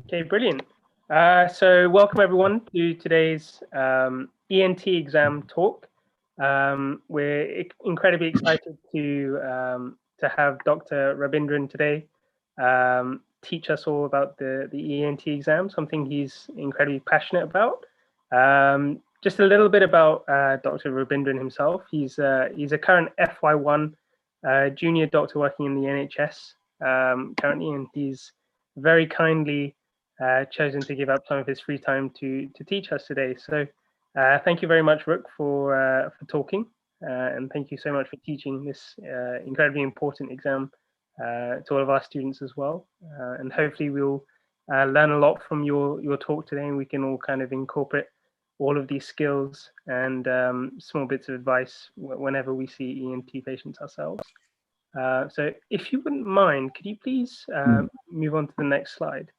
Okay, brilliant. So welcome everyone to today's ENT exam talk. We're incredibly excited to have Dr. Rabindran today teach us all about the ENT exam, something he's incredibly passionate about. Just a little bit about Dr. Rabindran himself. He's a current FY1 junior doctor working in the NHS currently, and he's very kindly chosen to give up some of his free time to teach us today. So thank you very much, Rook, for talking, and thank you so much for teaching this incredibly important exam to all of our students as well. And hopefully we'll learn a lot from your talk today, and we can all kind of incorporate all of these skills and small bits of advice whenever we see ENT patients ourselves. So if you wouldn't mind, could you please move on to the next slide?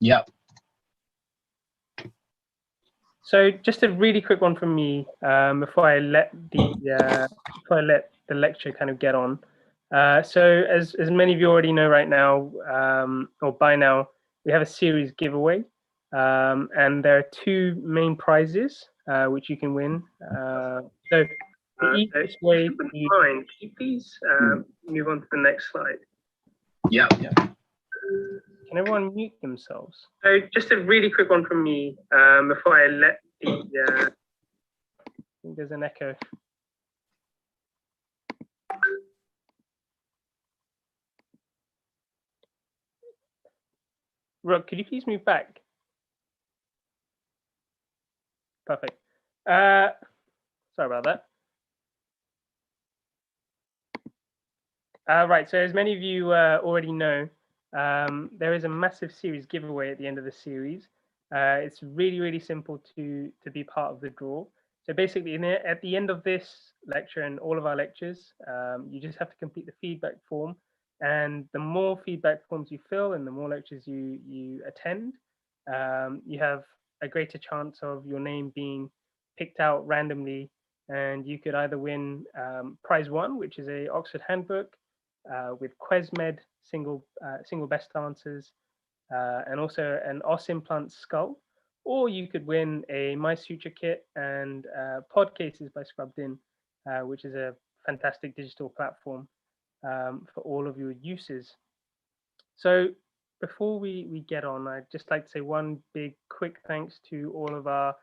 Yep. So just a really quick one from me before I let the lecture kind of get on. So as many of you already know right now, or by now, we have a series giveaway, and there are two main prizes which you can win. So the easiest way, if you wouldn't mind, could you please move on to the next slide? Yeah. Can everyone mute themselves? So just a really quick one from me before I let the, I think there's an echo. Rook, could you please move back? Perfect. Sorry about that. Right, so as many of you already know, there is a massive series giveaway at the end of the series. It's really simple to be part of the draw. So basically, at the end of this lecture and all of our lectures, you just have to complete the feedback form. And the more feedback forms you fill and the more lectures you attend, you have a greater chance of your name being picked out randomly. And you could either win prize 1, which is a Oxford handbook with QuesMed single best answers, and also an os implant skull, or you could win a My Suture kit and pod cases by Scrubbed In, which is a fantastic digital platform for all of your uses. So before we get on, I'd just like to say one big quick thanks to all of our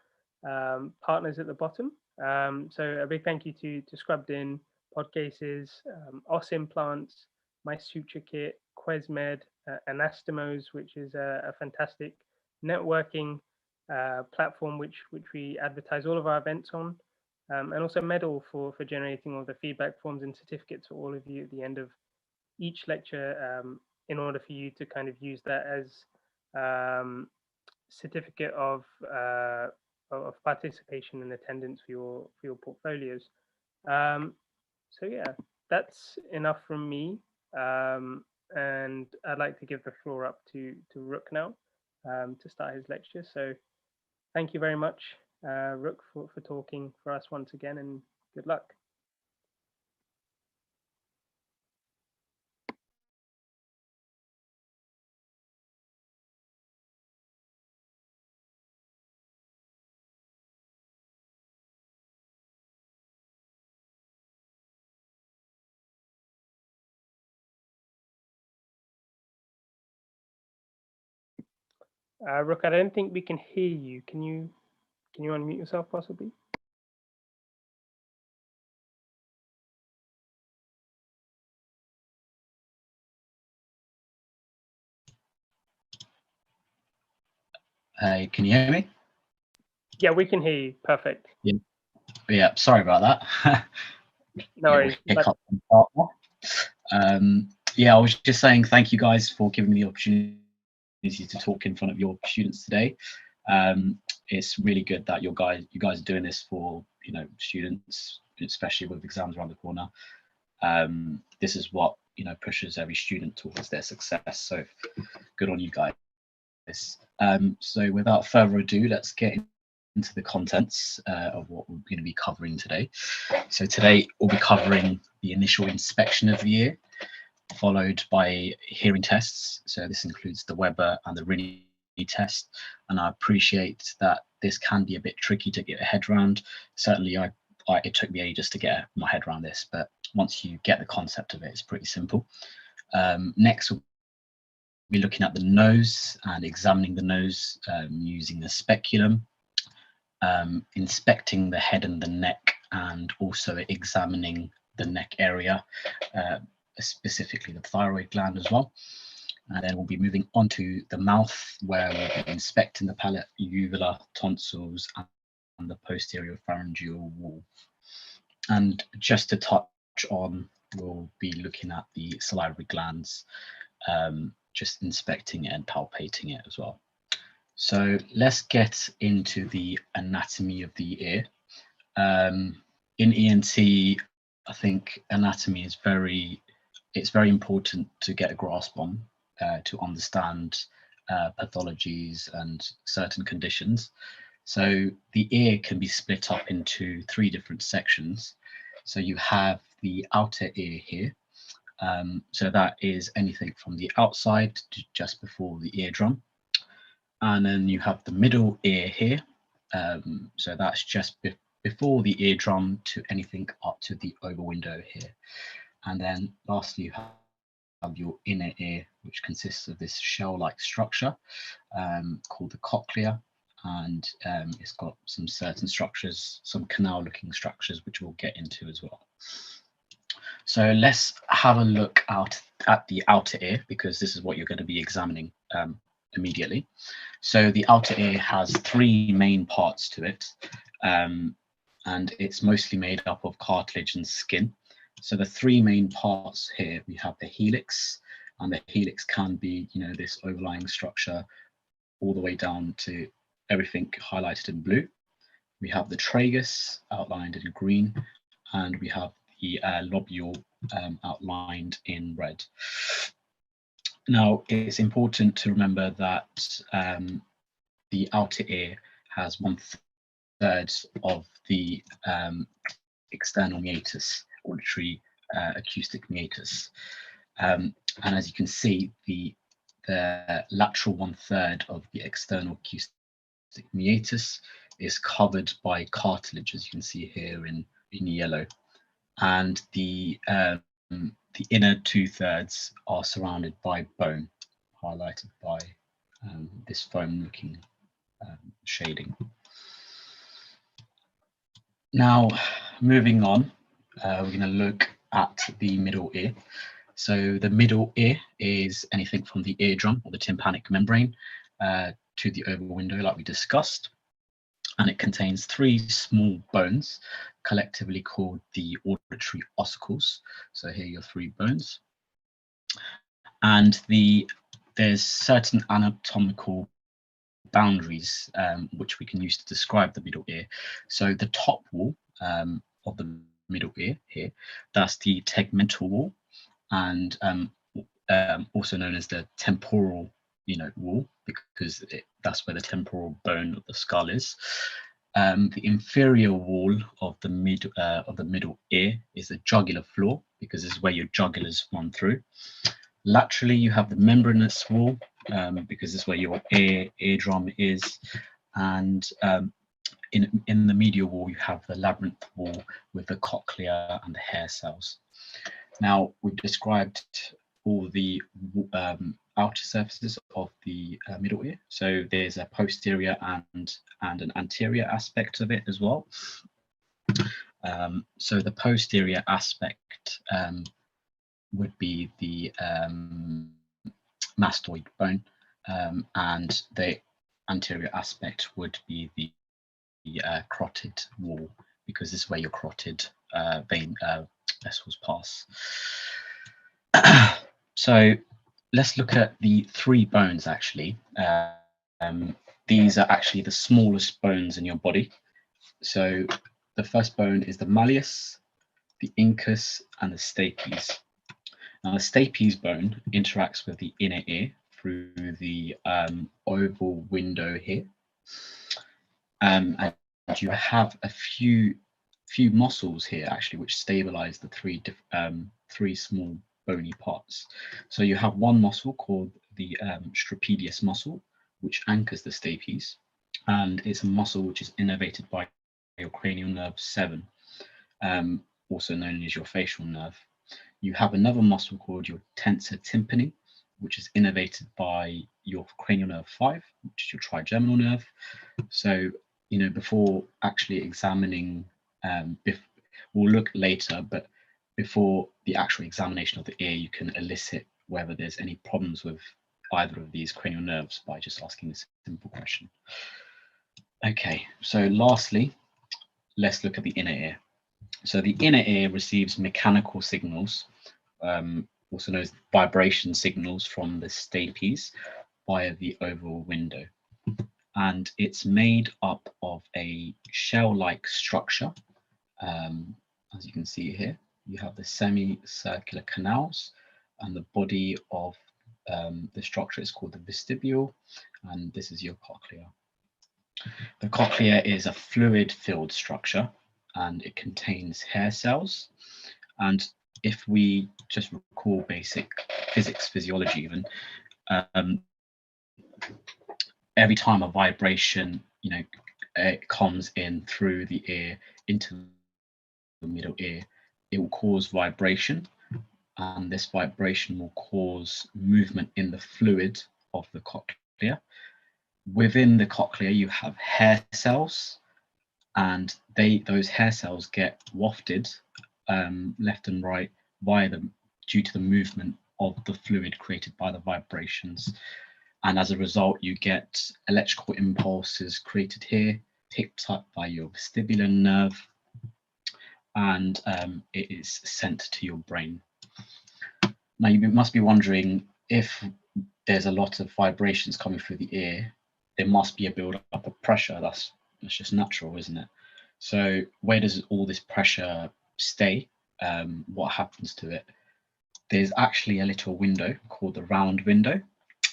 partners at the bottom. So a big thank you to Scrubbed In, Podcases, os implants, My Suture kit, QuesMed, Anastomos, which is a fantastic networking platform which we advertise all of our events on, and also Medal for generating all the feedback forms and certificates for all of you at the end of each lecture, in order for you to kind of use that as certificate of participation and attendance for your portfolios. So yeah, that's enough from me, and I'd like to give the floor up to Rook now to start his lecture. So thank you very much, Rook, for talking for us once again, and good luck. Rook, I don't think we can hear you. Can you unmute yourself possibly? Hey, can you hear me? Yeah, we can hear you. Perfect. Yeah. Sorry about that. No worries. Yeah, I was just saying thank you guys for giving me the opportunity to talk in front of your students today. It's really good that you guys are doing this for students, especially with exams around the corner. This is what pushes every student towards their success. So good on you guys. guys. So without further ado, let's get into the contents of what we're going to be covering today. So today we'll be covering the initial inspection of the ear, followed by hearing tests. So this includes the Weber and the Rinne test. And I appreciate that this can be a bit tricky to get a head around. Certainly it took me ages to get my head around this, but once you get the concept of it, it's pretty simple. Next, we'll be looking at the nose and examining the nose using the speculum, inspecting the head and the neck, and also examining the neck area, specifically the thyroid gland as well. And then we'll be moving on to the mouth, where we'll be inspecting the palate, uvula, tonsils, and the posterior pharyngeal wall. And just to touch on, we'll be looking at the salivary glands, just inspecting it and palpating it as well. So let's get into the anatomy of the ear. In ENT, I think anatomy is very important to get a grasp on, to understand pathologies and certain conditions. So the ear can be split up into 3 different sections. So you have the outer ear here. So that is anything from the outside to just before the eardrum. And then you have the middle ear here. So that's just before the eardrum to anything up to the oval window here. And then lastly, you have your inner ear, which consists of this shell-like structure called the cochlea. And it's got some certain structures, some canal-looking structures, which we'll get into as well. So let's have a look at the outer ear, because this is what you're going to be examining immediately. So the outer ear has 3 main parts to it, and it's mostly made up of cartilage and skin. So the 3 main parts here, we have the helix, and the helix can be, this overlying structure all the way down to everything highlighted in blue. We have the tragus outlined in green, and we have the lobule outlined in red. Now, it's important to remember that the outer ear has 1/3 of the external meatus, auditory acoustic meatus. And as you can see, the lateral 1/3 of the external acoustic meatus is covered by cartilage, as you can see here in yellow, and the inner 2/3 are surrounded by bone, highlighted by this foam-looking shading. Now, moving on, we're going to look at the middle ear. So the middle ear is anything from the eardrum or the tympanic membrane to the oval window, like we discussed. And it contains 3 small bones, collectively called the auditory ossicles. So here are your 3 bones. And there's certain anatomical boundaries which we can use to describe the middle ear. So the top wall of the middle ear here, that's the tegmental wall, and also known as the temporal wall, because that's where the temporal bone of the skull is. The inferior wall of the middle ear is the jugular floor, because this is where your jugulars run through. Laterally, you have the membranous wall, because this is where your eardrum is, and in the medial wall, you have the labyrinth wall with the cochlea and the hair cells. Now, we've described all the outer surfaces of the middle ear. So there's a posterior and an anterior aspect of it as well. So the posterior aspect would be the mastoid bone, and the anterior aspect would be the carotid wall, because this is where your carotid vein vessels pass. So let's look at the 3 bones actually. These are actually the smallest bones in your body. So the first bone is the malleus, the incus, and the stapes. Now the stapes bone interacts with the inner ear, through the oval window here, and you have a few muscles here actually which stabilize the three small bony parts. So you have one muscle called the trapezius muscle, which anchors the stapes, and it's a muscle which is innervated by your cranial nerve 7, also known as your facial nerve. You have another muscle called your tensor tympani, which is innervated by your cranial nerve 5, which is your trigeminal nerve. So, you know, before actually examining, we'll look later, but before the actual examination of the ear, you can elicit whether there's any problems with either of these cranial nerves by just asking a simple question. Okay, so lastly, let's look at the inner ear. So the inner ear receives mechanical signals, also known as vibration signals, from the stapes via the oval window. And it's made up of a shell-like structure. As you can see here, you have the semicircular canals, and the body of the structure is called the vestibule, and this is your cochlea. The cochlea is a fluid-filled structure, and it contains hair cells. And if we just recall basic physiology even, every time a vibration, you know, it comes in through the ear into the middle ear, it will cause vibration, and this vibration will cause movement in the fluid of the cochlea. Within the cochlea, you have hair cells, and those hair cells get wafted left and right due to the movement of the fluid created by the vibrations. And as a result, you get electrical impulses created here, picked up by your vestibular nerve, and it is sent to your brain. Now, you must be wondering, if there's a lot of vibrations coming through the ear, there must be a build-up of pressure. That's just natural, isn't it? So where does all this pressure stay? What happens to it? There's actually a little window called the round window,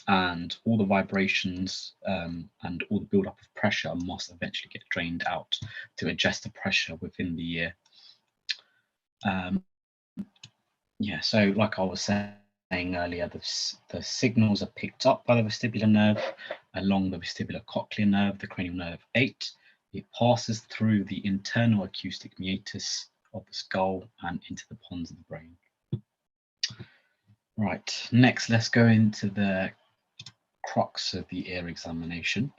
and all the vibrations and all the build-up of pressure must eventually get drained out to adjust the pressure within the ear. Yeah, so like I was saying earlier, the signals are picked up by the vestibular nerve along the vestibular cochlear nerve, the cranial nerve 8. It passes through the internal acoustic meatus of the skull and into the pons of the brain. Right, next let's go into the crux of the ear examination.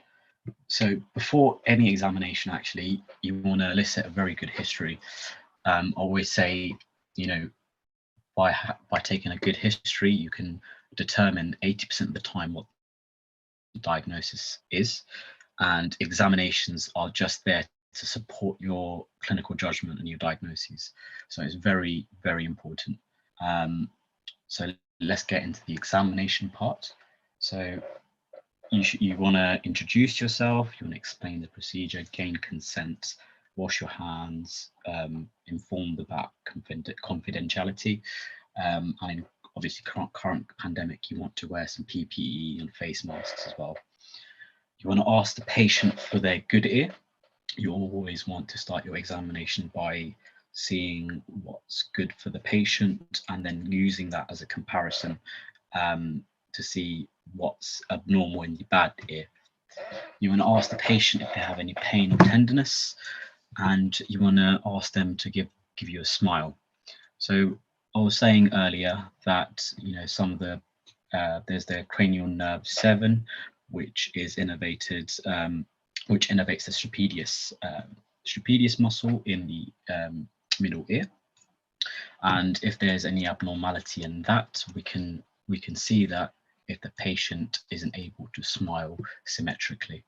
So before any examination, actually, you want to elicit a very good history. I always say, you know, by taking a good history, you can determine 80% of the time what the diagnosis is, and examinations are just there to support your clinical judgment and your diagnoses. So it's very, very important. So let's get into the examination part. So you want to introduce yourself, you want to explain the procedure, gain consent, wash your hands, informed about confidentiality, and obviously current pandemic, you want to wear some PPE and face masks as well. You want to ask the patient for their good ear. You always want to start your examination by seeing what's good for the patient and then using that as a comparison to see what's abnormal in the bad ear. You want to ask the patient if they have any pain or tenderness, and you want to ask them to give you a smile. So I was saying earlier that, you know, some of the there's the cranial nerve 7, which is innervated, which innervates the trapezius muscle in the middle ear. And if there's any abnormality in that, we can see that if the patient isn't able to smile symmetrically.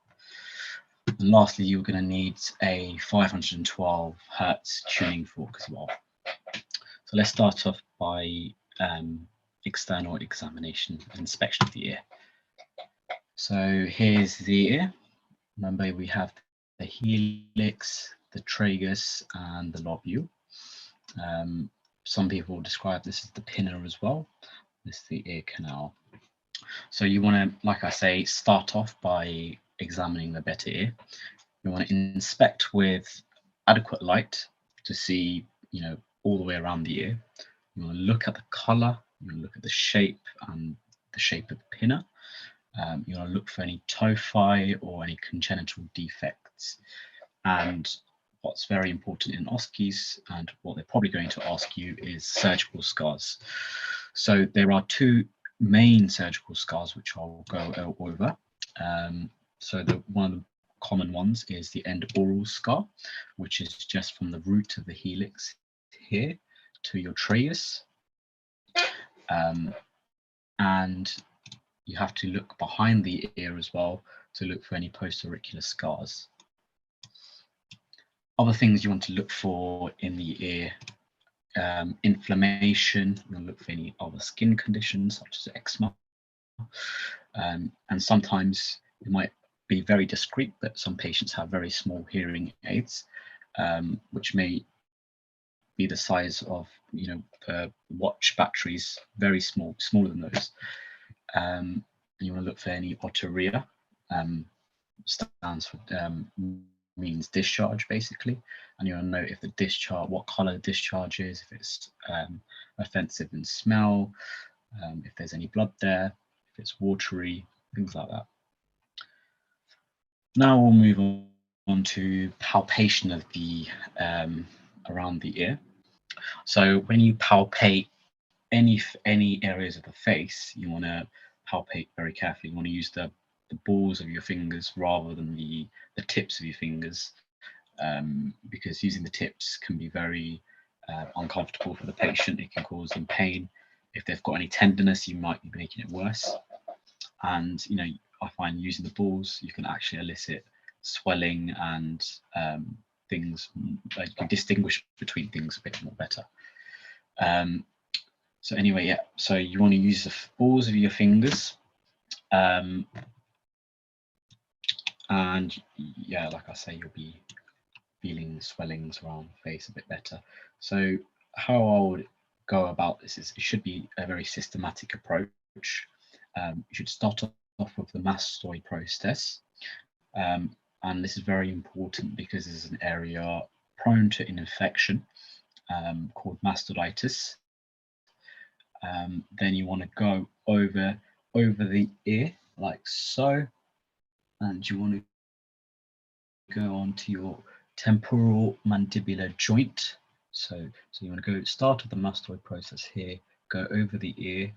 And lastly, you're going to need a 512 Hertz tuning fork as well. So let's start off by external examination, inspection of the ear. So here's the ear. Remember, we have the helix, the tragus, and the lobule. Some people describe this as the pinna as well. This is the ear canal. So you want to, like I say, start off by examining the better ear. You want to inspect with adequate light to see, all the way around the ear. You want to look at the color, you want to look at the shape and the shape of the pinna. You want to look for any tophi or any congenital defects. And what's very important in OSCEs, and what they're probably going to ask you, is surgical scars. So there are two main surgical scars which I'll go over. So one of the common ones is the end oral scar, which is just from the root of the helix here to your tragus. And you have to look behind the ear as well to look for any post-auricular scars. Other things you want to look for in the ear: inflammation. You want to look for any other skin conditions such as eczema. And sometimes it might be very discreet, but some patients have very small hearing aids, which may be the size of watch batteries, very small, smaller than those. You want to look for any otorrhea, stands for means discharge basically, and you want to know if the discharge, what color the discharge is, if it's offensive in smell, if there's any blood there, if it's watery, things like that. Now we'll move on to palpation of the around the ear. So when you palpate any areas of the face, you want to palpate very carefully. You want to use the balls of your fingers rather than the tips of your fingers, because using the tips can be very uncomfortable for the patient. It can cause them pain. If they've got any tenderness, you might be making it worse. And I find using the balls, you can actually elicit swelling and things. You can distinguish between things a bit more better. So anyway, yeah. So you want to use the balls of your fingers, and yeah, like I say, you'll be feeling swellings around the face a bit better. So how I would go about this is, it should be a very systematic approach. You should start off with the mastoid process, and this is very important because this is an area prone to an infection called mastoiditis. Then you want to go over the ear like so, and you want to go onto your temporal mandibular joint. So you want to go start with the mastoid process here, go over the ear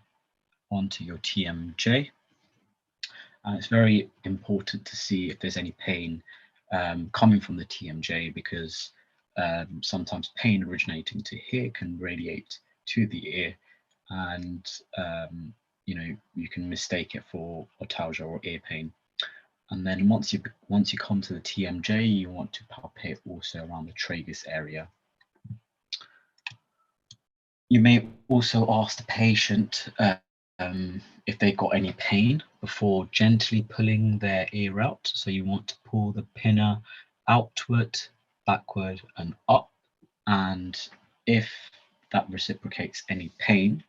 onto your TMJ. And it's very important to see if there's any pain coming from the TMJ, because sometimes pain originating to here can radiate to the ear, and you can mistake it for otalgia or ear pain. And then once you come to the TMJ, you want to palpate also around the tragus area. You may also ask the patient if they got any pain before gently pulling their ear out. So you want to pull the pinna outward, backward, and up. And if that reciprocates any pain,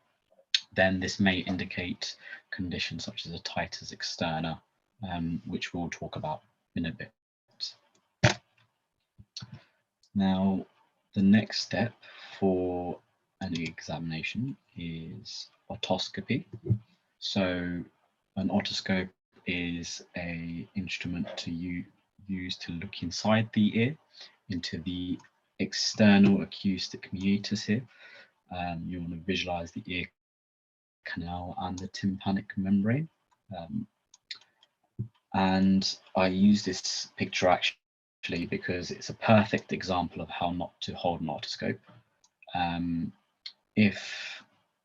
then this may indicate conditions such as otitis externa, which we'll talk about in a bit. Now, the next step for any examination is otoscopy. So an otoscope is an instrument to use to look inside the ear into the external acoustic meatus here. You want to visualize the ear canal and the tympanic membrane. And I use this picture actually because it's a perfect example of how not to hold an otoscope.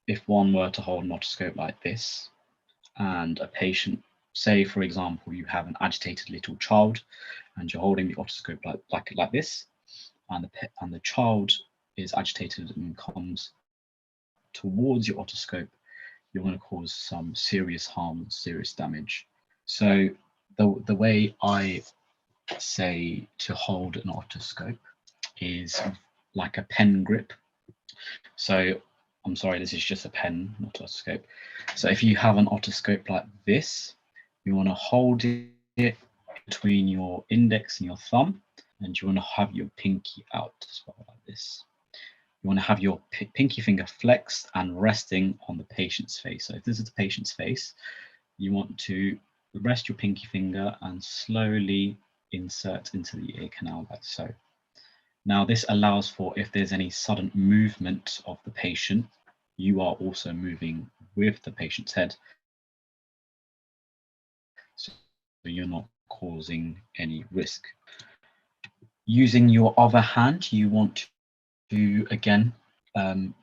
If one were to hold an otoscope like this, and a patient, say for example, you have an agitated little child, and you're holding the otoscope like this, and the child is agitated and comes towards your otoscope, you're going to cause some serious harm, serious damage. So the way I say to hold an otoscope is like a pen grip. So I'm sorry, this is just a pen, not otoscope. So if you have an otoscope like this, you want to hold it between your index and your thumb, and you want to have your pinky out as well, like this. You want to have your pinky finger flexed and resting on the patient's face. So if this is the patient's face, you want to rest your pinky finger and slowly insert into the ear canal like so. Now this allows for, if there's any sudden movement of the patient, you are also moving with the patient's head, so you're not causing any risk. Using your other hand, you want to again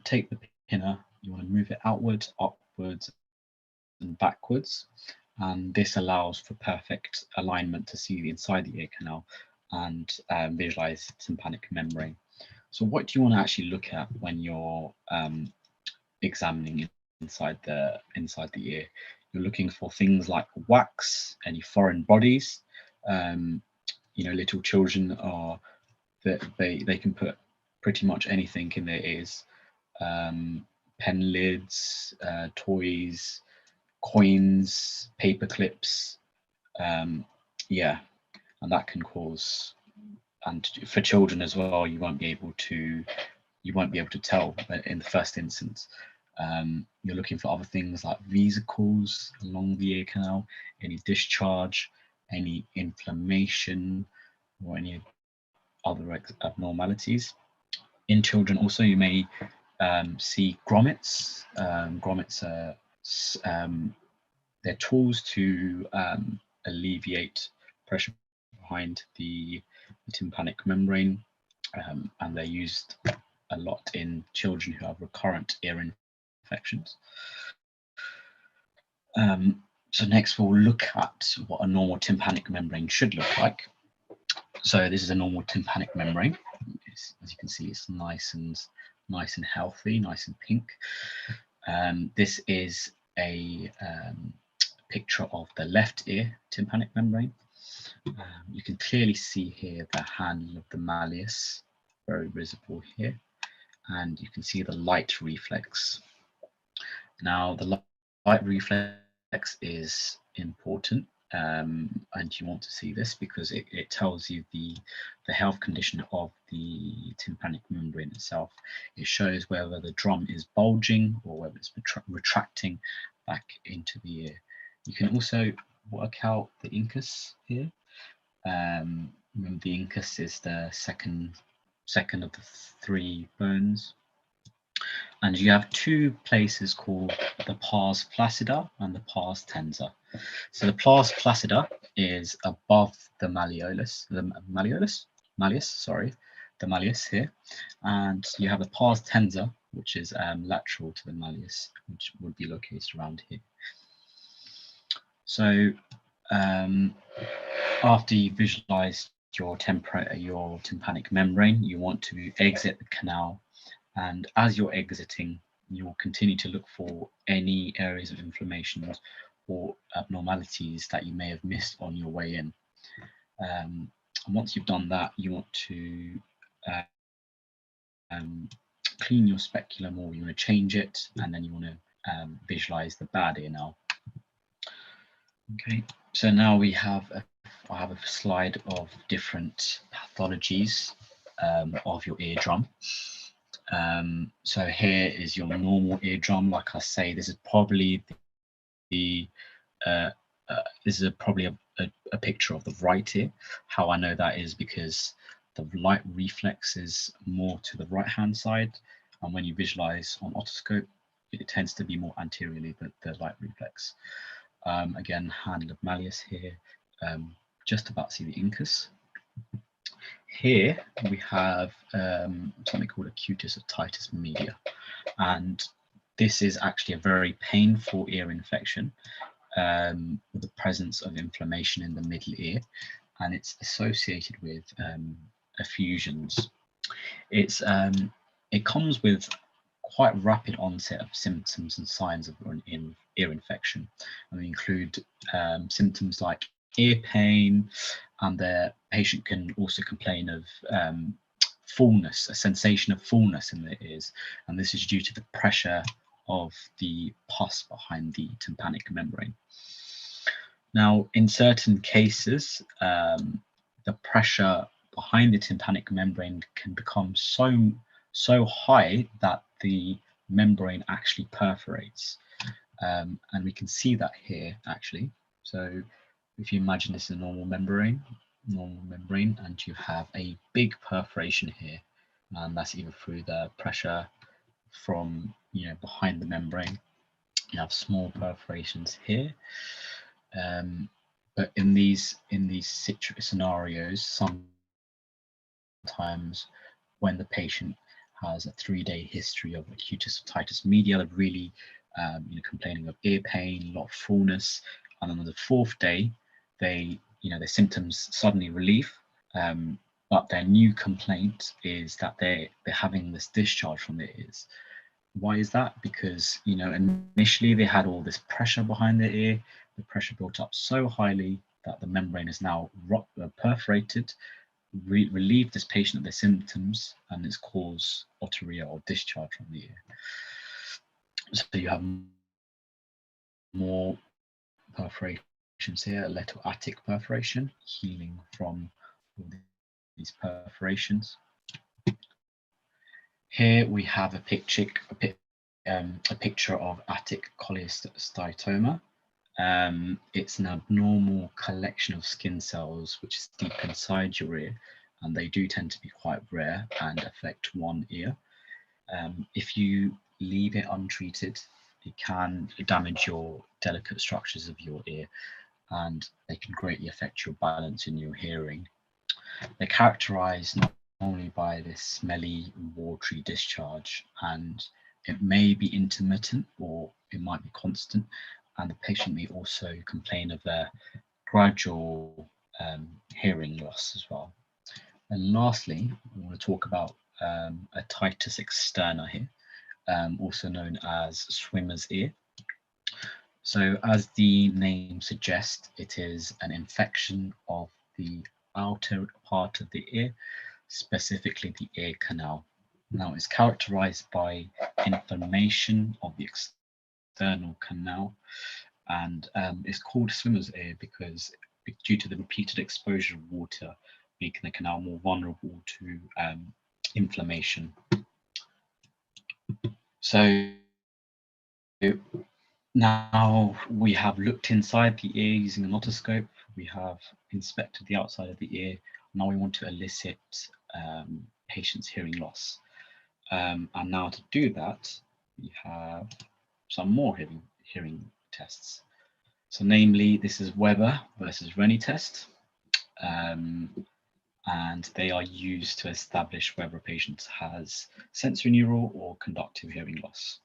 take the pinner, you want to move it outwards, upwards and backwards, and this allows for perfect alignment to see the inside the ear canal and visualize tympanic membrane. So what do you want to actually look at when you're examining inside the ear? You're looking for things like wax, any foreign bodies. You know, little children are that they can put pretty much anything in their ears. Pen lids, toys, coins, paper clips. Yeah, and that can cause, and for children as well, you won't be able to tell in the first instance. You're looking for other things like vesicles along the ear canal, any discharge, any inflammation, or any other abnormalities. In children also, you may see grommets. Grommets are they're tools to alleviate pressure behind the tympanic membrane, and they're used a lot in children who have recurrent ear infections. So next we'll look at what a normal tympanic membrane should look like. So this is a normal tympanic membrane. As you can see, it's nice and healthy, nice and pink. This is a picture of the left ear tympanic membrane. You can clearly see here the handle of the malleus, very visible here, and you can see the light reflex. Now the light reflex is important, and you want to see this because it tells you the health condition of the tympanic membrane itself. It shows whether the drum is bulging or whether it's retracting back into the ear. You can also work out the incus here. Remember, the incus is the second of the 3 bones. And you have 2 places called the pars flaccida and the pars tensa. So the pars flaccida is above the malleolus, the malleus here, and you have the pars tensa, which is lateral to the malleus, which would be located around here. So after you visualize your tympanic membrane, you want to exit the canal. And as you're exiting, you'll continue to look for any areas of inflammation or abnormalities that you may have missed on your way in. And once you've done that, you want to clean your speculum, or you want to change it, and then you want to visualize the bad ear now. Okay, so now I have a slide of different pathologies of your eardrum. So here is your normal eardrum. Like I say, this is probably probably a picture of the right ear. How I know that is because the light reflex is more to the right hand side, and when you visualize on otoscope, it tends to be more anteriorly, the light reflex. Again, handle of malleus here, just about see the incus. Here we have something called a cutis otitis media, and this is actually a very painful ear infection with the presence of inflammation in the middle ear, and it's associated with effusions. It comes with quite rapid onset of symptoms and signs of an ear infection, and they include symptoms like ear pain, and the patient can also complain of fullness, a sensation of fullness in the ears, and this is due to the pressure of the pus behind the tympanic membrane. Now, in certain cases, the pressure behind the tympanic membrane can become so high that the membrane actually perforates, and we can see that here actually. So if you imagine this is a normal membrane, and you have a big perforation here, and that's either through the pressure from behind the membrane. You have small perforations here, but in these scenarios, sometimes when the patient has a 3-day history of acute otitis media, they're really complaining of ear pain, a lot of fullness, and then on the 4th day, their symptoms suddenly relieve, but their new complaint is that they're having this discharge from their ears. Why is that? Because initially they had all this pressure behind their ear. The pressure built up so highly that the membrane is now perforated, relieve this patient of their symptoms, and it's caused otorrhea or discharge from the ear. So you have more perforations here, a little attic perforation, healing from all these perforations. Here we have a picture of attic cholesteatoma. It's an abnormal collection of skin cells which is deep inside your ear, and they do tend to be quite rare and affect one ear. If you leave it untreated, it can damage your delicate structures of your ear, and they can greatly affect your balance and your hearing. They're characterized not only by this smelly, watery discharge, and it may be intermittent or it might be constant, and the patient may also complain of their gradual hearing loss as well. And lastly, I want to talk about otitis externa here, also known as swimmer's ear. So as the name suggests, it is an infection of the outer part of the ear, specifically the ear canal. Now it's characterized by inflammation of the external canal, and it's called swimmer's ear because due to the repeated exposure of water, making the canal more vulnerable to inflammation. So now we have looked inside the ear using an otoscope. We have inspected the outside of the ear. Now we want to elicit patient's hearing loss. And now to do that, we have some more hearing tests. So namely, this is Weber versus Rennie test. And they are used to establish whether a patient has sensorineural or conductive hearing loss.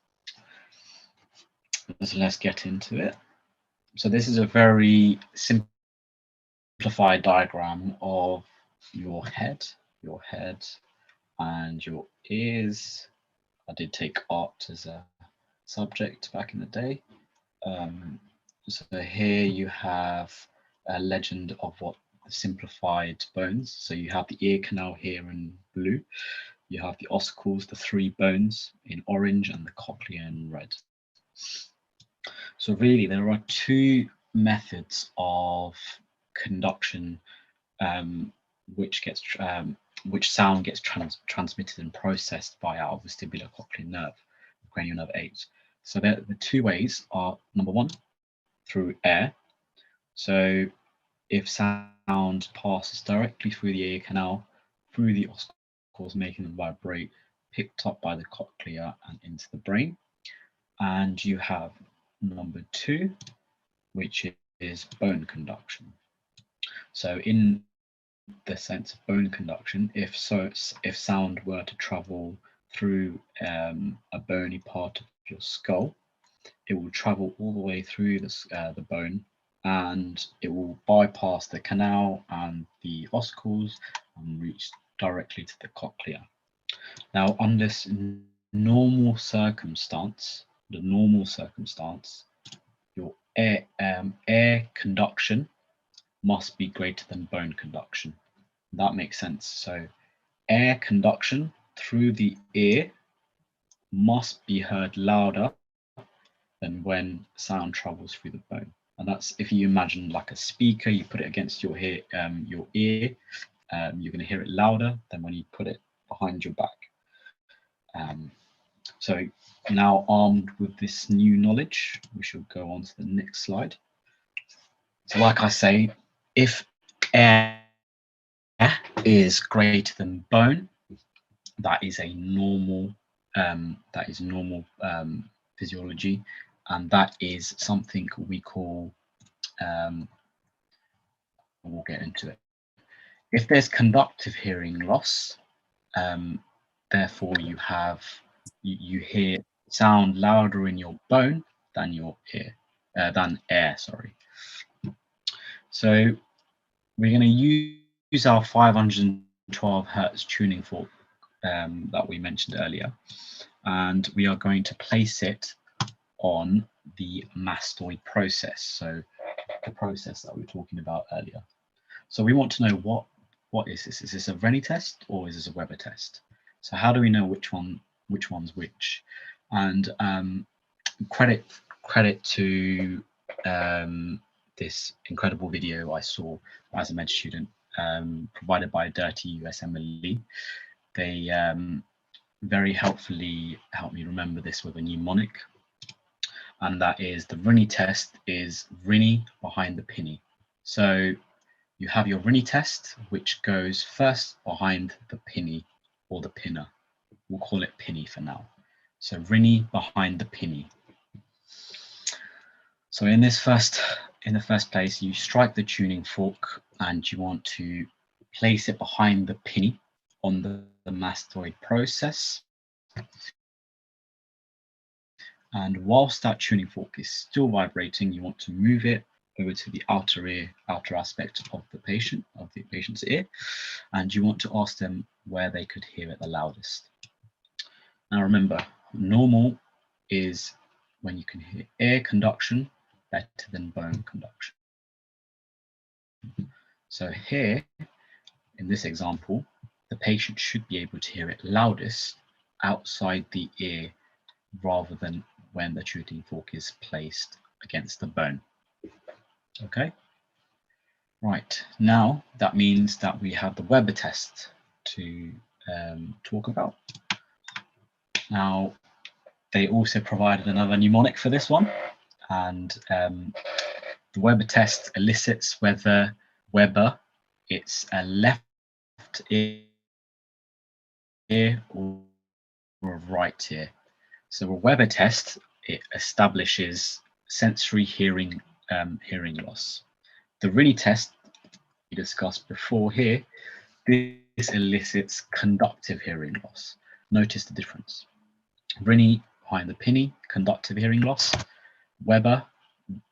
So let's get into it. So this is a very simplified diagram of your head and your ears. I did take art as a subject back in the day. So here you have a legend of what the simplified bones. So you have the ear canal here in blue. You have the ossicles, the 3 bones in orange, and the cochlea in red. So really, there are 2 methods of conduction which sound gets transmitted and processed by our vestibular cochlear nerve, cranial nerve 8. So the 2 ways are, number 1, through air. So if sound passes directly through the ear canal, through the ossicles, making them vibrate, picked up by the cochlea and into the brain. And you have number 2, which is bone conduction. So in the sense of bone conduction, if sound were to travel through a bony part of your skull, it will travel all the way through the bone, and it will bypass the canal and the ossicles and reach directly to the cochlea. Now, on this normal circumstance, your air conduction must be greater than bone conduction. That makes sense. So air conduction through the ear must be heard louder than when sound travels through the bone. And that's, if you imagine like a speaker, you put it against your ear, you're going to hear it louder than when you put it behind your back. So now, armed with this new knowledge, we shall go on to the next slide. So like I say, if air is greater than bone, that is a normal physiology, and that is something we call, we'll get into it. If there's conductive hearing loss, therefore you hear sound louder in your bone than your ear, than air, sorry. So we're going to use our 512 hertz tuning fork that we mentioned earlier, and we are going to place it on the mastoid process, so the process that we were talking about earlier. So we want to know what is this? Is this a Rennie test or is this a Weber test? So how do we know which one's which? And credit to this incredible video I saw as a med student, provided by Dirty USMLE. They very helpfully helped me remember this with a mnemonic, and that is the Rennie test is Rennie behind the pinny. So you have your Rennie test, which goes first behind the pinny or the pinner. We'll call it pinny for now. So Rennie behind the pinny. So in the first place, you strike the tuning fork and you want to place it behind the pinny on the mastoid process. And whilst that tuning fork is still vibrating, you want to move it over to the outer aspect of the patient's ear, and you want to ask them where they could hear it the loudest. Now remember, normal is when you can hear air conduction better than bone conduction. So here, in this example, the patient should be able to hear it loudest outside the ear rather than when the tuning fork is placed against the bone. Okay, right, now that means that we have the Weber test to talk about. Now, they also provided another mnemonic for this one, and the Weber test elicits whether it's a left ear or a right ear. So a Weber test, it establishes sensory hearing loss. The Rennie test we discussed before here, this elicits conductive hearing loss. Notice the difference. Rennie behind the pinny, conductive hearing loss. Weber,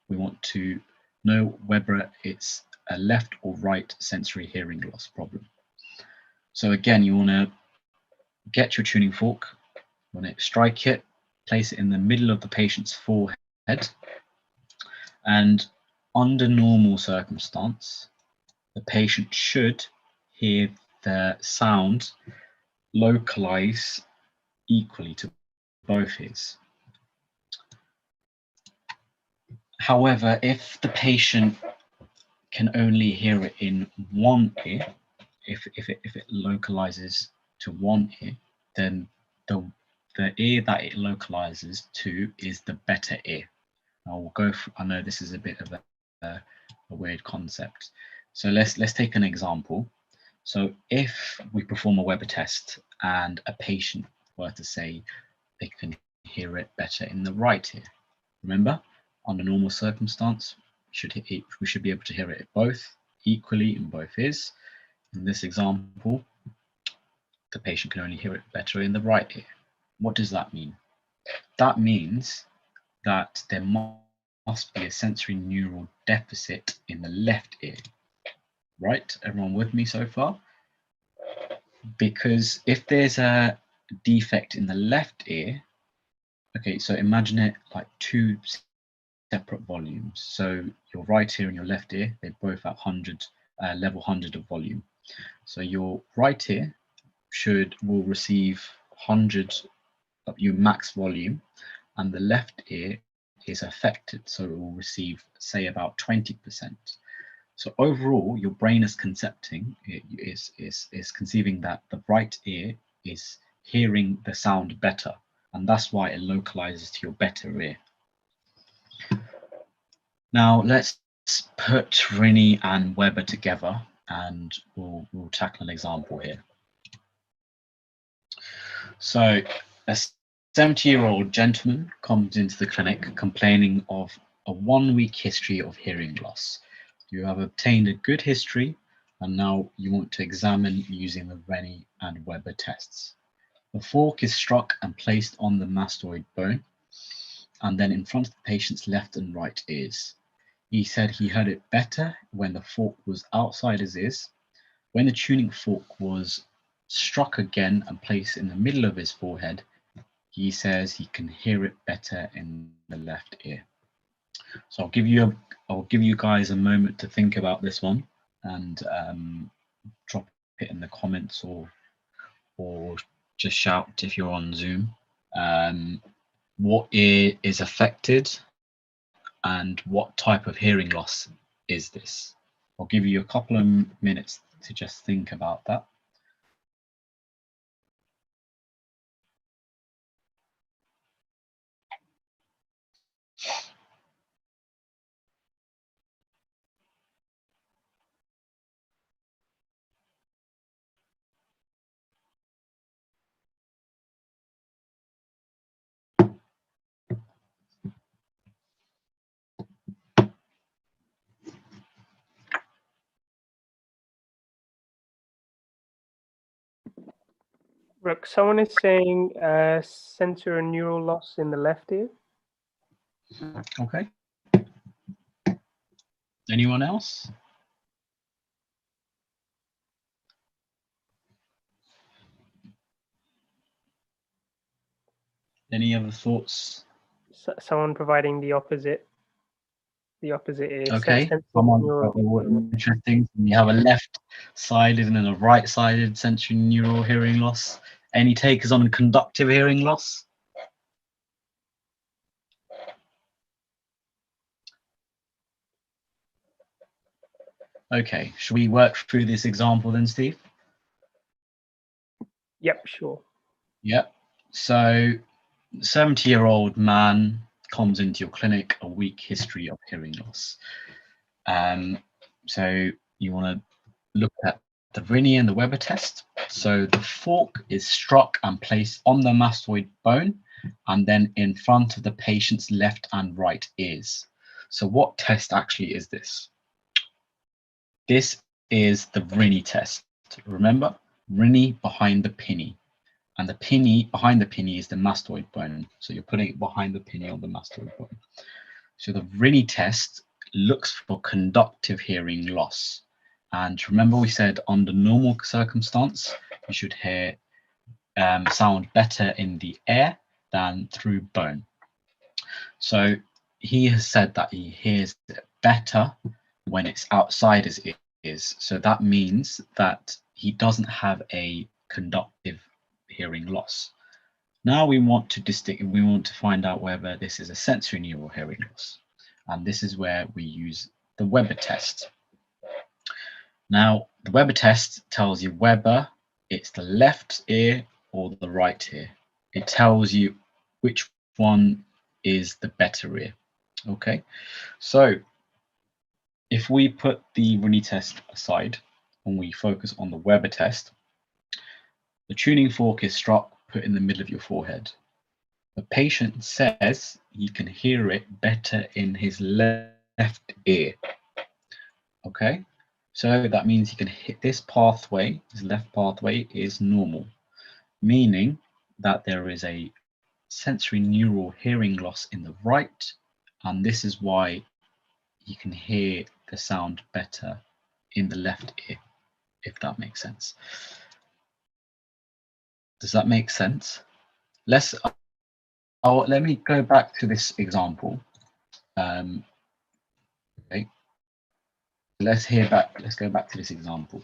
we want to know whether it's a left or right sensory hearing loss problem. So again, you want to get your tuning fork, you want to strike it, place it in the middle of the patient's forehead, and under normal circumstance, the patient should hear the sound localize equally to both ears. However, if the patient can only hear it in one ear, if it localizes to one ear, then the ear that it localizes to is the better ear. Now we'll go I know this is a bit of a weird concept. So let's take an example. So if we perform a Weber test and a patient were to say they can hear it better in the right ear, remember, under normal circumstance, we should be able to hear it both equally in both ears. In this example, the patient can only hear it better in the right ear. What does that mean? That means that there must be a sensory neural deficit in the left ear. Right? Everyone with me so far? Because if there's a defect in the left ear, okay, so imagine it like two separate volumes. So your right ear and your left ear, they're both at level 100 of volume. So your right ear will receive 100 of your max volume, and the left ear is affected, so it will receive, say, about 20%. So overall, your brain is conceiving that the right ear is hearing the sound better, and that's why it localizes to your better ear. Now let's put Rini and Weber together, and we'll tackle an example here. So a 70-year-old gentleman comes into the clinic complaining of a 1-week history of hearing loss. You have obtained a good history, and now you want to examine using the Rennie and Weber tests. The fork is struck and placed on the mastoid bone, and then in front of the patient's left and right ears. He said he heard it better when the fork was outside his ears. When the tuning fork was struck again and placed in the middle of his forehead, he says he can hear it better in the left ear. So I'll give you guys a moment to think about this one, and drop it in the comments, or just shout if you're on Zoom. What ear is affected, and what type of hearing loss is this? I'll give you a couple of minutes to just think about that. Look, someone is saying sensory neural loss in the left ear. Okay. Anyone else? Any other thoughts? Someone providing the opposite ear. Okay. Interesting. You have a left-sided and a right-sided sensory neural hearing loss. Any takers on conductive hearing loss? Okay. Should we work through this example then, Steve? Yep, sure. Yep. So 70-year-old man comes into your clinic, a weak history of hearing loss. So you want to look at the Rini and the Weber test. So the fork is struck and placed on the mastoid bone, and then in front of the patient's left and right ears. So what test actually is this? This is the Rini test. Remember, Rini behind the pinny. And the pinny, behind the pinny, is the mastoid bone. So you're putting it behind the pinny on the mastoid bone. So the Rini test looks for conductive hearing loss. And remember, we said under normal circumstance, you should hear sound better in the air than through bone. So he has said that he hears it better when it's outside his ears. So that means that he doesn't have a conductive hearing loss. Now we want to find out whether this is a sensory neural hearing loss, and this is where we use the Weber test. Now the Weber test tells you whether it's the left ear or the right ear. It tells you which one is the better ear. Okay, so if we put the Rini test aside and we focus on the Weber test, the tuning fork is struck, put in the middle of your forehead. The patient says he can hear it better in his left ear. Okay, so that means he can hit this pathway, his left pathway is normal, meaning that there is a sensory neural hearing loss in the right, and this is why you can hear the sound better in the left ear, if that makes sense. Does that make sense? Let me go back to this example. Okay. Let's go back to this example.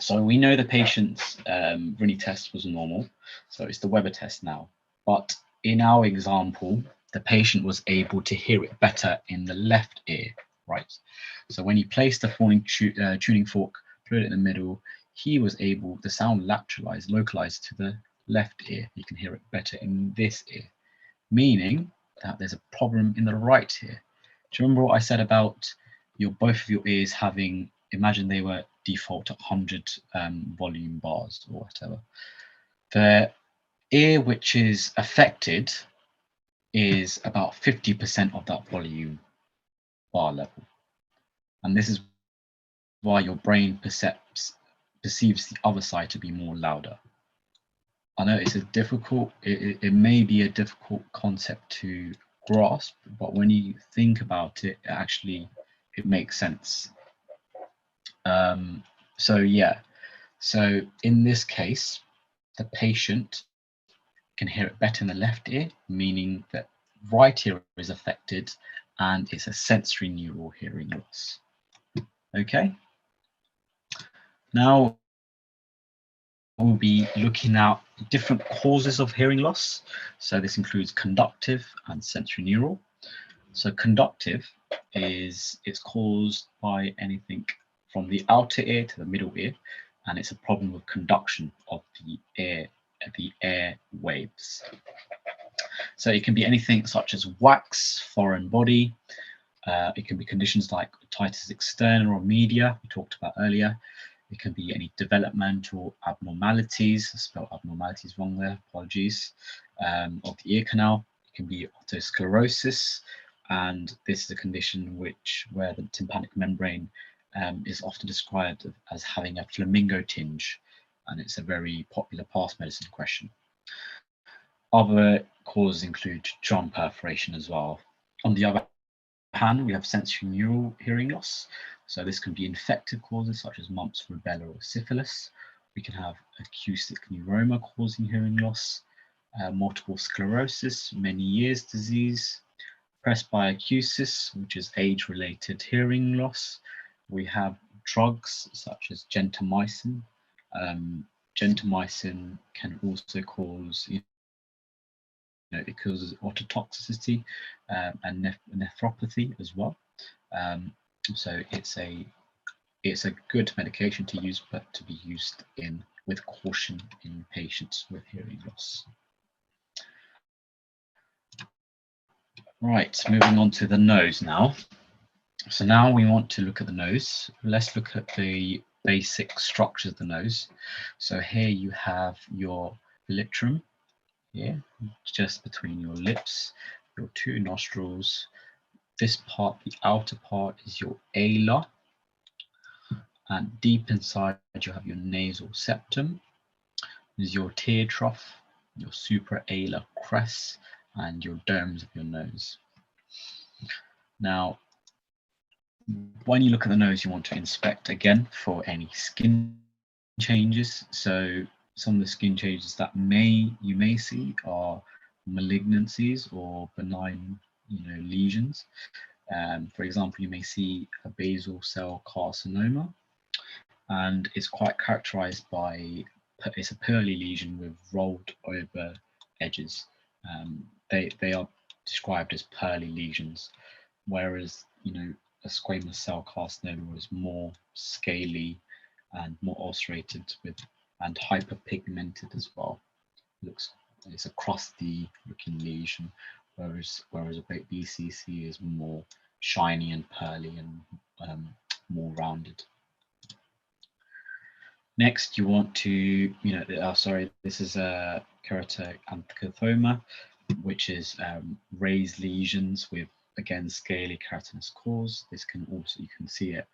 So we know the patient's Rooney test was normal, so it's the Weber test now. But in our example, the patient was able to hear it better in the left ear, right? So when he placed the tuning fork, put it in the middle, he was able, the sound localized to the left ear. You can hear it better in this ear, meaning that there's a problem in the right ear. Do you remember what I said about both of your ears having, imagine they were default at 100 volume bars or whatever. The ear which is affected is about 50% of that volume bar level. And this is why your brain perceives the other side to be more louder. I know it's it may be a difficult concept to grasp, but when you think about it, it makes sense. So yeah, so in this case, the patient can hear it better in the left ear, meaning that right ear is affected and it's a sensory neural hearing loss. Okay. Now we'll be looking at different causes of hearing loss. So this includes conductive and sensory neural. So conductive it's caused by anything from the outer ear to the middle ear, and it's a problem with conduction of the air waves. So it can be anything such as wax, foreign body. It can be conditions like otitis externa or media, we talked about earlier. It can be any developmental abnormalities, I spelled abnormalities wrong there, apologies, of the ear canal. It can be otosclerosis, and this is a condition where the tympanic membrane is often described as having a flamingo tinge, and it's a very popular past medicine question. Other causes include drum perforation as well. On the other hand, we have sensory neural hearing loss. So this can be infective causes such as mumps, rubella, or syphilis. We can have acoustic neuroma causing hearing loss, multiple sclerosis, many years disease, presbyacusis, which is age-related hearing loss. We have drugs such as gentamicin. Gentamicin can also cause, it causes ototoxicity and nephropathy as well. So it's a good medication to use, but to be used with caution in patients with hearing loss. Right, moving on to the nose now. So now we want to look at the nose. Let's look at the basic structure of the nose. So here you have your elytrum, here, just between your lips, your two nostrils. This part, the outer part, is your alar, and deep inside you have your nasal septum. This is your tear trough, your supraalar crest, and your domes of your nose. Now, when you look at the nose, you want to inspect again for any skin changes. So some of the skin changes that you may see are malignancies or benign lesions. For example, you may see a basal cell carcinoma, and it's quite characterized by, it's a pearly lesion with rolled over edges. They are described as pearly lesions, whereas a squamous cell carcinoma is more scaly and more ulcerated and hyperpigmented as well. It's a crusty looking lesion, whereas a BCC is more shiny and pearly and more rounded. Next, you want to, this is a keratoanthoma, which is raised lesions with, again, scaly keratinous cores. This can also, you can see it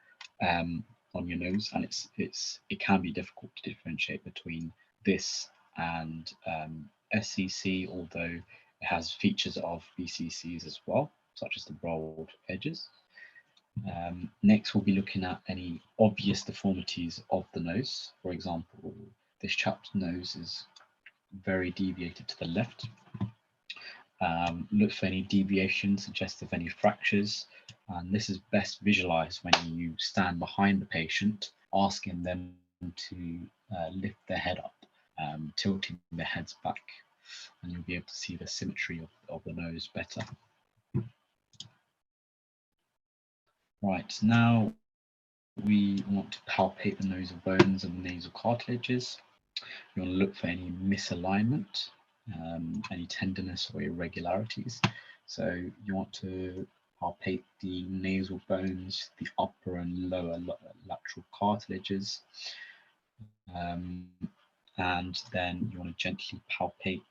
on your nose, and it can be difficult to differentiate between this and SCC, although it has features of BCCs as well, such as the rolled edges. Next, we'll be looking at any obvious deformities of the nose. For example, this chap's nose is very deviated to the left. Look for any deviation suggestive of any fractures, and this is best visualized when you stand behind the patient, asking them to lift their head up, tilting their heads back, and you'll be able to see the symmetry of the nose better. Right, now we want to palpate the nasal bones and the nasal cartilages. You want to look for any misalignment, any tenderness or irregularities. So you want to palpate the nasal bones, the upper and lower lateral cartilages, and then you want to gently palpate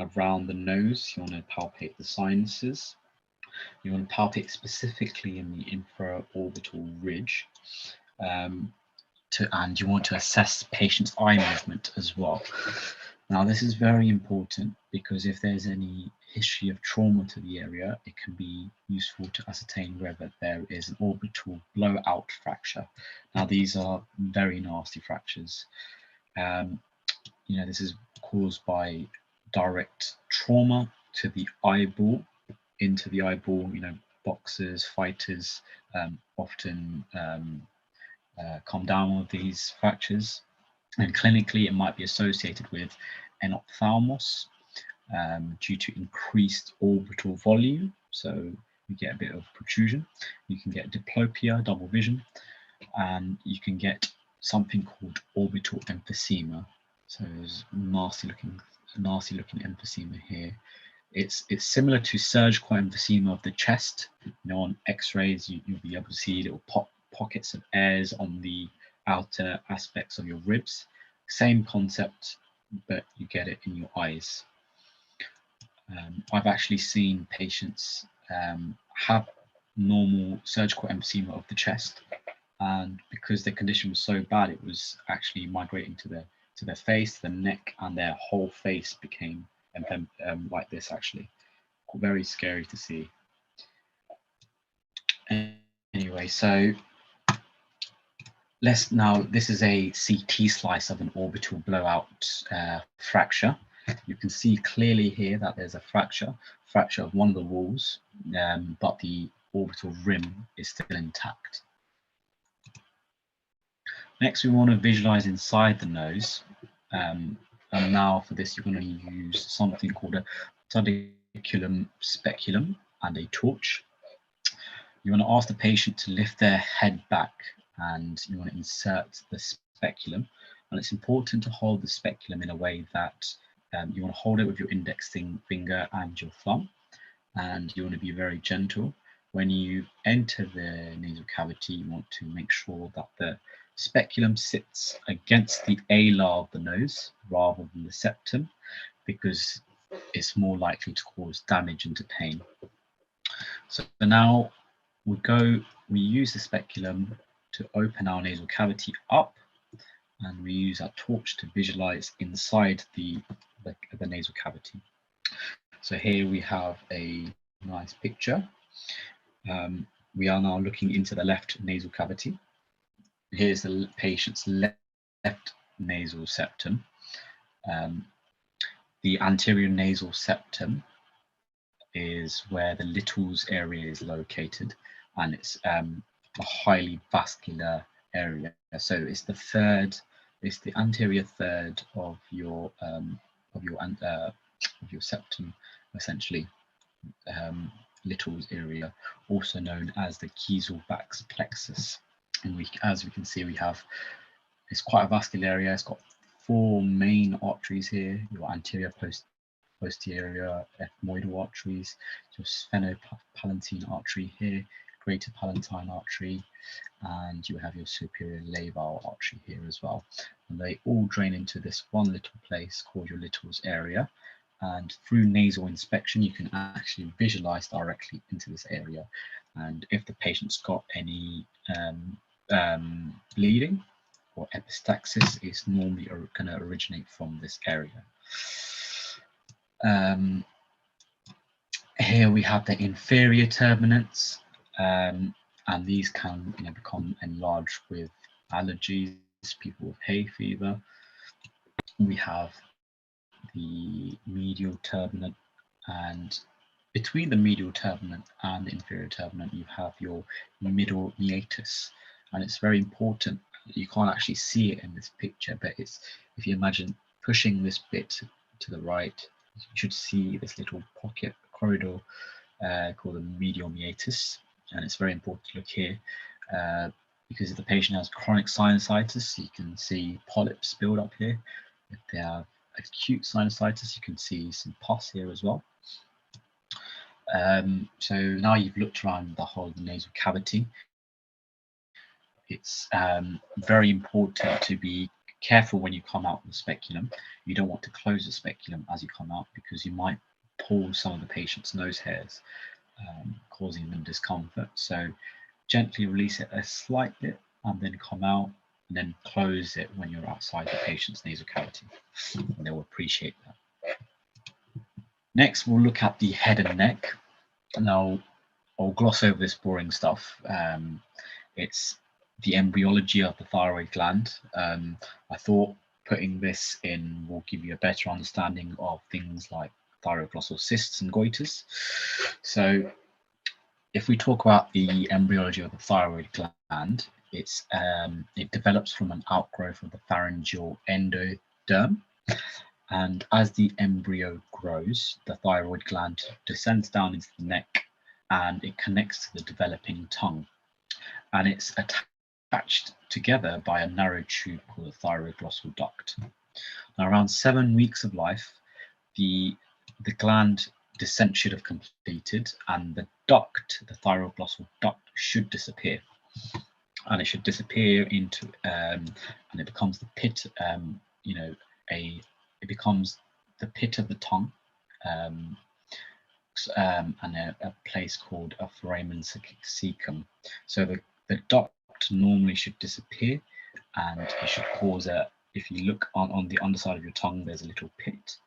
around the nose. You want to palpate the sinuses. You want to palpate specifically in the infraorbital ridge, and you want to assess the patient's eye movement as well. Now, this is very important because if there's any history of trauma to the area, it can be useful to ascertain whether there is an orbital blowout fracture. Now, these are very nasty fractures. This is caused by direct trauma to the eyeball, into the eyeball. Boxers, fighters often come down with these fractures, and clinically it might be associated with an ophthalmos due to increased orbital volume, so you get a bit of protrusion. You can get diplopia, double vision, and you can get something called orbital emphysema. So there's nasty looking emphysema here. It's similar to surgical emphysema of the chest. On X-rays, you'll be able to see little pockets of airs on the outer aspects of your ribs. Same concept, but you get it in your eyes. I've actually seen patients have normal surgical emphysema of the chest, and because their condition was so bad, it was actually migrating to their face, the neck, and their whole face became like this. Actually, very scary to see. Anyway, so this is a CT slice of an orbital blowout fracture. You can see clearly here that there's a fracture of one of the walls, but the orbital rim is still intact. Next, we want to visualize inside the nose. And now for this, you're going to use something called a speculum and a torch. You want to ask the patient to lift their head back, and you want to insert the speculum. And it's important to hold the speculum in a way that you want to hold it with your index finger and your thumb, and you want to be very gentle. When you enter the nasal cavity, you want to make sure that the speculum sits against the alar of the nose rather than the septum, because it's more likely to cause damage and pain. So now we use the speculum to open our nasal cavity up, and we use our torch to visualize inside the nasal cavity. So here we have a nice picture. We are now looking into the left nasal cavity. Here's the patient's left nasal septum. The anterior nasal septum is where the Little's area is located, and it's a highly vascular area. So it's the anterior third of your septum, essentially. Little's area, also known as the Kieselbach's plexus. And as we can see, it's quite a vascular area. It's got 4 main arteries here: your anterior posterior ethmoidal arteries, your sphenopalatine artery here, greater palatine artery, and you have your superior labile artery here as well. And they all drain into this one little place called your Little's area. And through nasal inspection, you can actually visualize directly into this area. And if the patient's got any bleeding or epistaxis, it's normally going to originate from this area. Here we have the inferior turbinates, and these can become enlarged with allergies, people with hay fever. We have the medial turbinate, and between the medial turbinate and the inferior turbinate, you have your middle meatus, and it's very important you can't actually see it in this picture, but it's, if you imagine pushing this bit to the right, you should see this little pocket corridor called the medial meatus, and it's very important to look here because if the patient has chronic sinusitis, you can see polyps build up here. If they have acute sinusitis, you can see some pus here as well. So now you've looked around the whole of the nasal cavity. It's very important to be careful when you come out with the speculum. You don't want to close the speculum as you come out because you might pull some of the patient's nose hairs, causing them discomfort. So gently release it a slight bit and then come out, and then close it when you're outside the patient's nasal cavity. And they will appreciate that. Next, we'll look at the head and neck. Now, I'll gloss over this boring stuff. It's the embryology of the thyroid gland. I thought putting this in will give you a better understanding of things like thyroglossal cysts and goiters. So if we talk about the embryology of the thyroid gland, it develops from an outgrowth of the pharyngeal endoderm. And as the embryo grows, the thyroid gland descends down into the neck and it connects to the developing tongue. And it's attached together by a narrow tube called the thyroglossal duct. Now, around 7 weeks of life, the gland descent should have completed, and the duct, the thyroglossal duct, should disappear. And it should disappear into, and it becomes the pit, it becomes the pit of the tongue, and a place called a foramen cecum. So the duct normally should disappear, and it should cause a, if you look on the underside of your tongue, there's a little pit.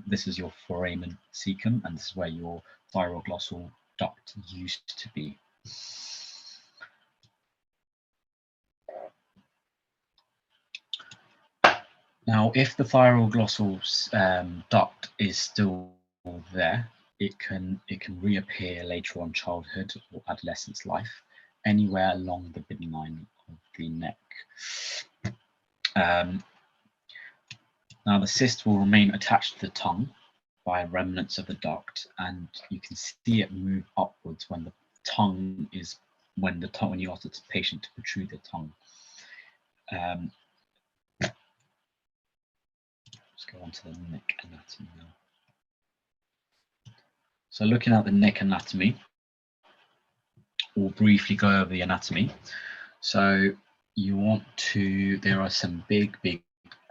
This is your foramen cecum, and this is where your thyroglossal duct used to be. Now, if the thyroglossal duct is still there, it can reappear later on childhood or adolescence life, anywhere along the midline of the neck. Now, the cyst will remain attached to the tongue by remnants of the duct, and you can see it move upwards when the tongue is, when you ask the patient to protrude their tongue. Let's go on to the neck anatomy now. So looking at the neck anatomy, we'll briefly go over the anatomy. So you want to, there are some big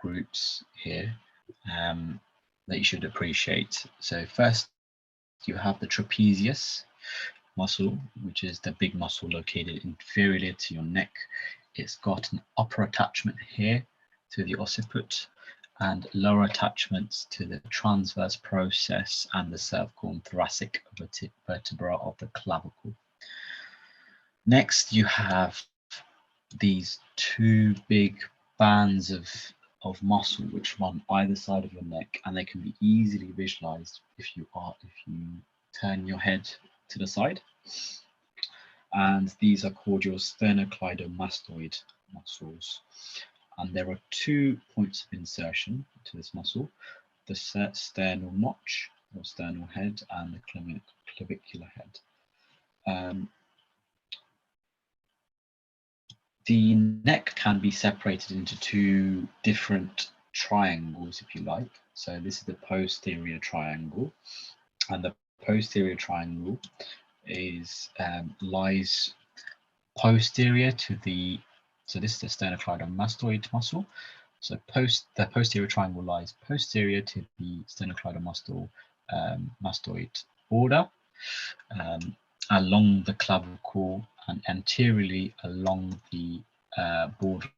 groups here that you should appreciate. So first, you have the trapezius muscle, which is the big muscle located inferiorly to your neck. It's got an upper attachment here to the occiput and lower attachments to the transverse process and the cervical and thoracic vertebra of the clavicle. Next, you have these two big bands of muscle which run either side of your neck, and they can be easily visualized if you turn your head to the side. And these are called your sternocleidomastoid muscles. And there are 2 points of insertion to this muscle: the sternal notch or sternal head and the clavicular head. The neck can be separated into 2 different triangles, if you like. So this is the posterior triangle, and the posterior triangle is lies posterior to the, so this is the sternocleidomastoid muscle. So the posterior triangle lies posterior to the sternocleidomastoid border, along the clavicle, and anteriorly along the border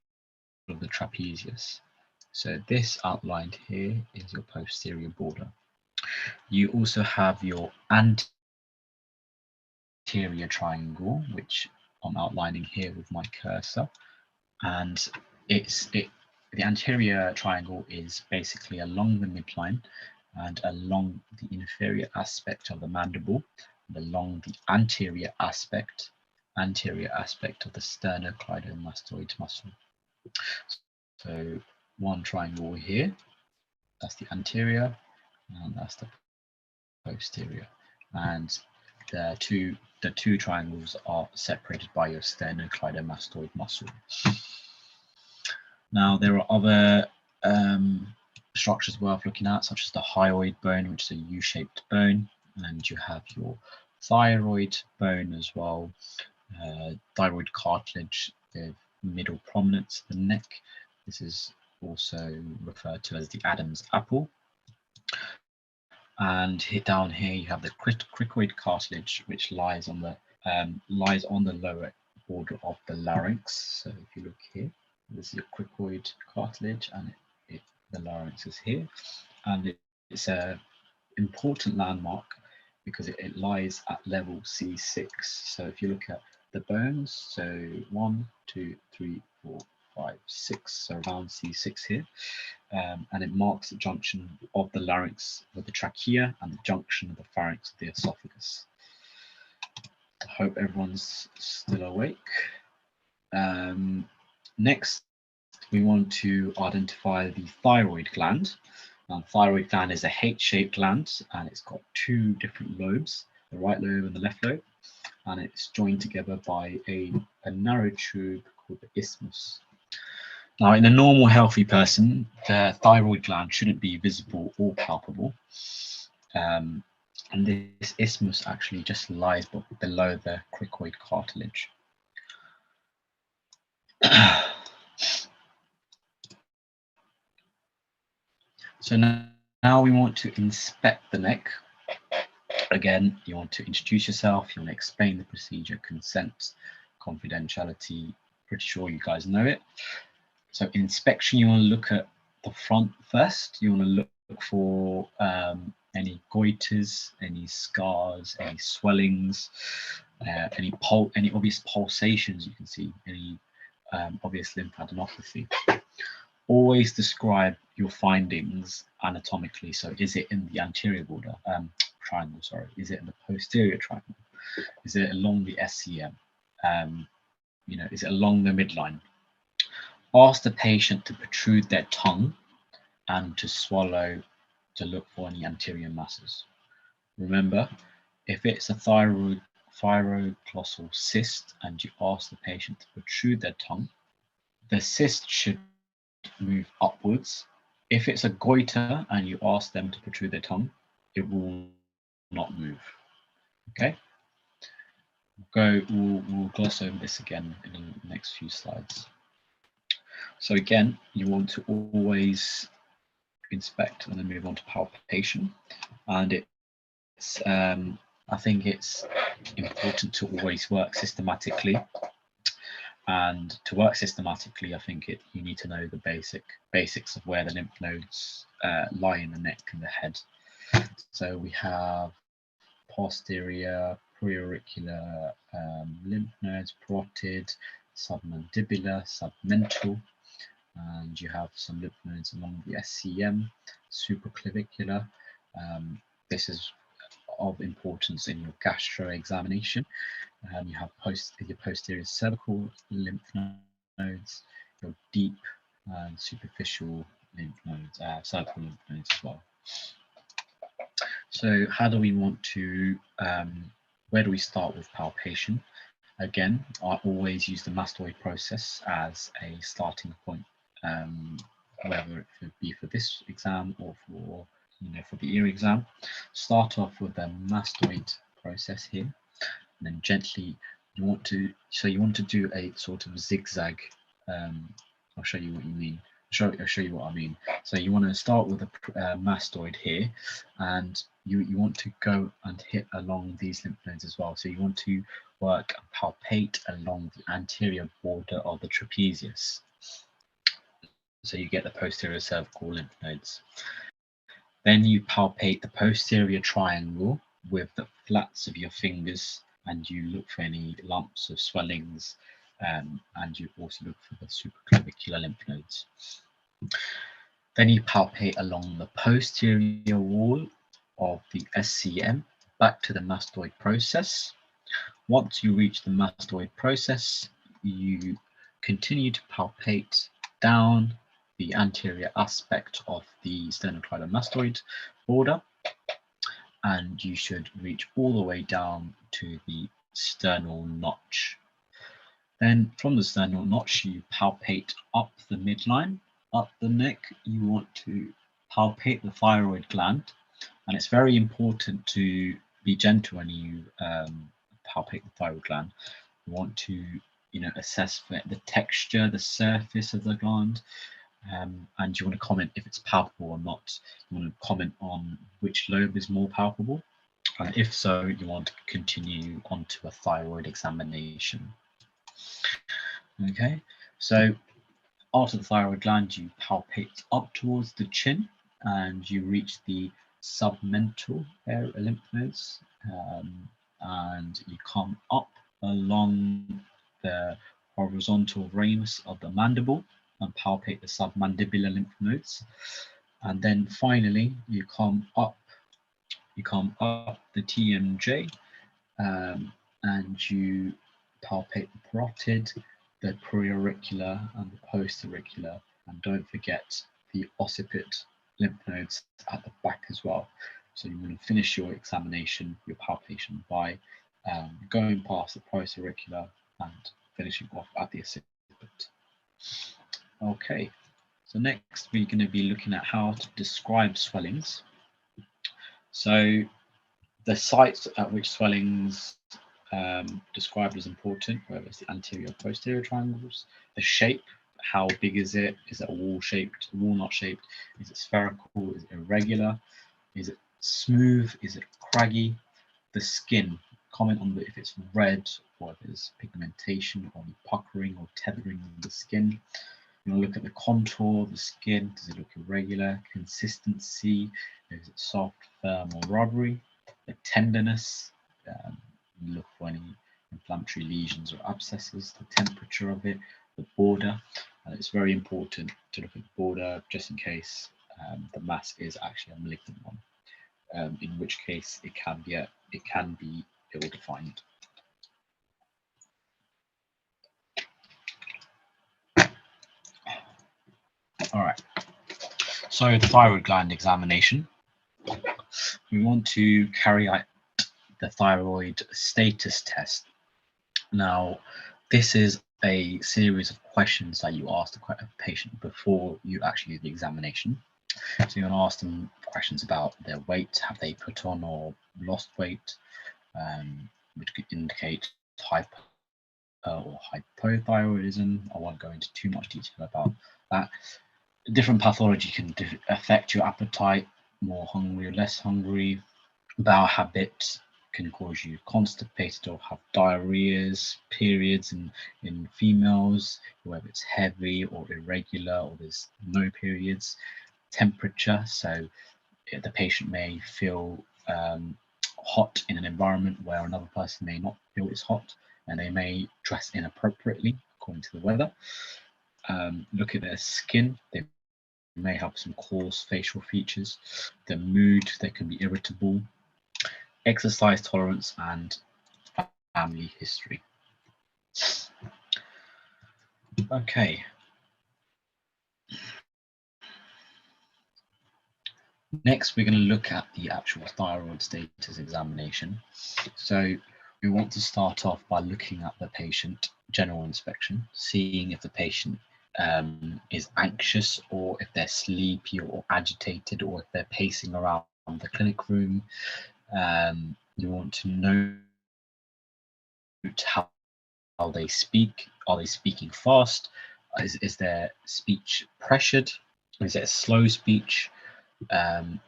of the trapezius. So this outlined here is your posterior border. You also have your anterior triangle, which I'm outlining here with my cursor, and the anterior triangle is basically along the midline and along the inferior aspect of the mandible, and along the anterior aspect of the sternocleidomastoid muscle. So one triangle here, that's the anterior, and that's the posterior. And the two triangles are separated by your sternocleidomastoid muscle. Now there are other structures worth looking at, such as the hyoid bone, which is a U-shaped bone, and you have your thyroid bone as well, thyroid cartilage, the middle prominence of the neck. This is also referred to as the Adam's apple. And down here you have the cricoid cartilage, which lies on the lower border of the larynx. So if you look here, this is your cricoid cartilage, and the larynx is here, and it's a important landmark because it lies at level C6. So if you look at the bones, so 1, 2, 3, 4, 5, 6, so around C6 here, and it marks the junction of the larynx with the trachea and the junction of the pharynx with the esophagus. I hope everyone's still awake. Next, we want to identify the thyroid gland. Now, thyroid gland is a H-shaped gland, and it's got two different lobes, the right lobe and the left lobe, and it's joined together by a narrow tube called the isthmus. Now, in a normal healthy person, the thyroid gland shouldn't be visible or palpable, and this isthmus actually just lies below the cricoid cartilage. So now we want to inspect the neck. Again, you want to introduce yourself, you want to explain the procedure, consent, confidentiality. Pretty sure you guys know it. So inspection, you want to look at the front first. You want to look for any goiters, any scars, any swellings, any obvious pulsations you can see, any obvious lymphadenopathy. Always describe your findings anatomically. So is it in the anterior border, triangle, sorry? Is it in the posterior triangle? Is it along the SCM? Is it along the midline? Ask the patient to protrude their tongue and to swallow to look for any anterior masses. Remember, if it's a thyroglossal cyst and you ask the patient to protrude their tongue, the cyst should move upwards. If it's a goiter and you ask them to protrude their tongue, it will not move. Okay? We'll gloss over this again in the next few slides. So again, you want to always inspect and then move on to palpation. And I think it's important to always work systematically. And to work systematically, I think you need to know the basics of where the lymph nodes lie in the neck and the head. So we have posterior, preauricular lymph nodes, parotid, submandibular, submental, and you have some lymph nodes along the SCM, supraclavicular. This is of importance in your gastro examination. You have your posterior cervical lymph nodes, your deep and superficial lymph nodes, cervical lymph nodes as well. So how do we want to, where do we start with palpation? Again, I always use the mastoid process as a starting point, whether it would be for this exam or for the ear exam. Start off with the mastoid process here, and then gently you want to do a sort of zigzag. I'll show you what you mean. I'll show you what I mean. So you want to start with a mastoid here, and you want to go and hit along these lymph nodes as well. So you want to work and palpate along the anterior border of the trapezius. So you get the posterior cervical lymph nodes. Then you palpate the posterior triangle with the flats of your fingers, and you look for any lumps of swellings, and you also look for the supraclavicular lymph nodes. Then you palpate along the posterior wall of the SCM back to the mastoid process. Once you reach the mastoid process, you continue to palpate down the anterior aspect of the sternocleidomastoid border, and you should reach all the way down to the sternal notch. Then from the sternal notch, you palpate up the midline, up the neck. You want to palpate the thyroid gland, and it's very important to be gentle when you palpate the thyroid gland. You want to, assess the texture, the surface of the gland, and you want to comment if it's palpable or not. You want to comment on which lobe is more palpable, and if so, you want to continue onto a thyroid examination. Okay, so after the thyroid gland, you palpate up towards the chin, and you reach the submental lymph nodes, and you come up along the horizontal ramus of the mandible and palpate the submandibular lymph nodes, and then finally you come up the TMJ, and you palpate the parotid, the preauricular and the postauricular, and don't forget the occiput lymph nodes at the back as well. So you want to finish your examination, your palpation, by going past the postauricular and finishing off at the occiput. Okay, so next we're going to be looking at how to describe swellings. So the sites at which swellings described is important, whether it's the anterior or posterior triangles, the shape, how big is it wall-shaped, walnut-shaped, is it spherical, is it irregular, is it smooth, is it craggy, the skin, comment on if it's red or if there's pigmentation or puckering or tethering of the skin. You want to look at the contour of the skin, does it look irregular, consistency, is it soft, firm or rubbery, the tenderness, look for any inflammatory lesions or abscesses, the temperature of it, the border, and it's very important to look at the border just in case the mass is actually a malignant one, in which case it can be ill-defined. All right, so the thyroid gland examination. We want to carry out the thyroid status test. Now, this is a series of questions that you ask the patient before you actually do the examination. So you're going to ask them questions about their weight, have they put on or lost weight, which could indicate hyper or hypothyroidism. I won't go into too much detail about that. Different pathology can affect your appetite, more hungry or less hungry. Bowel habits can cause you constipated or have diarrheas, periods in females, whether it's heavy or irregular or there's no periods. Temperature, so the patient may feel hot in an environment where another person may not feel it's hot, and they may dress inappropriately according to the weather. Look at their skin, they may have some coarse facial features. The mood, they can be irritable. Exercise tolerance and family history. Okay. Next, we're going to look at the actual thyroid status examination. So we want to start off by looking at the patient general inspection, seeing if the patient is anxious or if they're sleepy or agitated or if they're pacing around the clinic room. You want to note how they speak. Are they speaking fast? Is their speech pressured? Is it a slow speech? And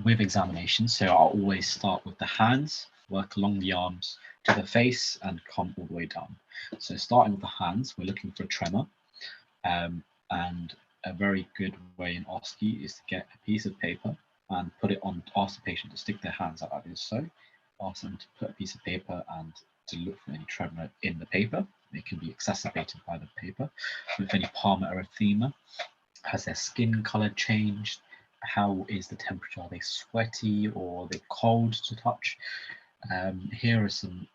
with examinations, so I'll always start with the hands, work along the arms to the face and come all the way down. So starting with the hands, we're looking for a tremor. And a very good way in OSCE is to get a piece of paper and put it on, ask the patient to stick their hands out like this. So ask them to put a piece of paper and to look for any tremor in the paper. It can be exacerbated by the paper. With any palmar erythema, has their skin color changed? How is the temperature? Are they sweaty or are they cold to touch? Here are some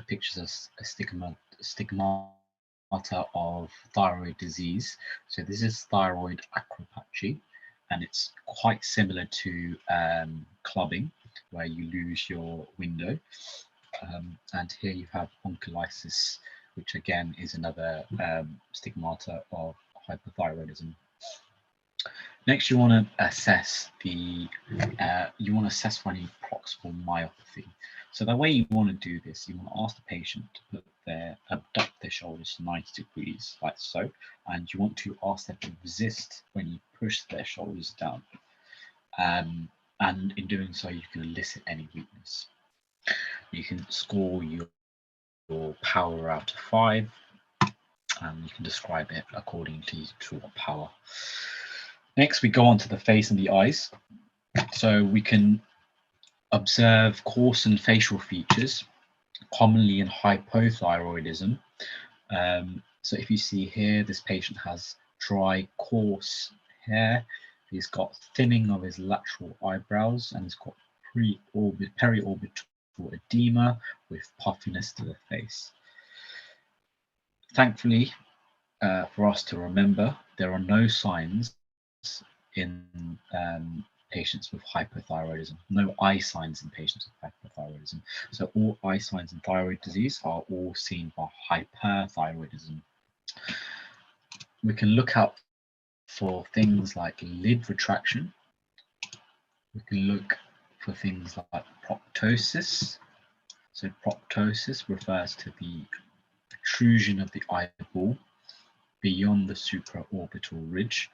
pictures of stigmata stigmata of thyroid disease. So this is thyroid acropathy, and it's quite similar to clubbing, where you lose your window. And here you have oncolysis, which again is another stigmata of hypothyroidism. Next, you want to assess for any proximal myopathy. So the way you want to do this, you want to ask the patient to abduct their shoulders 90 degrees, like so, and you want to ask them to resist when you push their shoulders down. And in doing so, you can elicit any weakness. You can score your power out of 5, and you can describe it according to your power. Next, we go on to the face and the eyes. So we can observe coarsened facial features, commonly in hypothyroidism. So if you see here, this patient has dry, coarse hair. He's got thinning of his lateral eyebrows, and he's got periorbital edema with puffiness to the face. Thankfully, for us to remember, there are no signs in patients with hypothyroidism, no eye signs in patients with hypothyroidism. So all eye signs in thyroid disease are all seen by hyperthyroidism. We can look out for things like lid retraction. We can look for things like proptosis. So proptosis refers to the protrusion of the eyeball beyond the supraorbital ridge,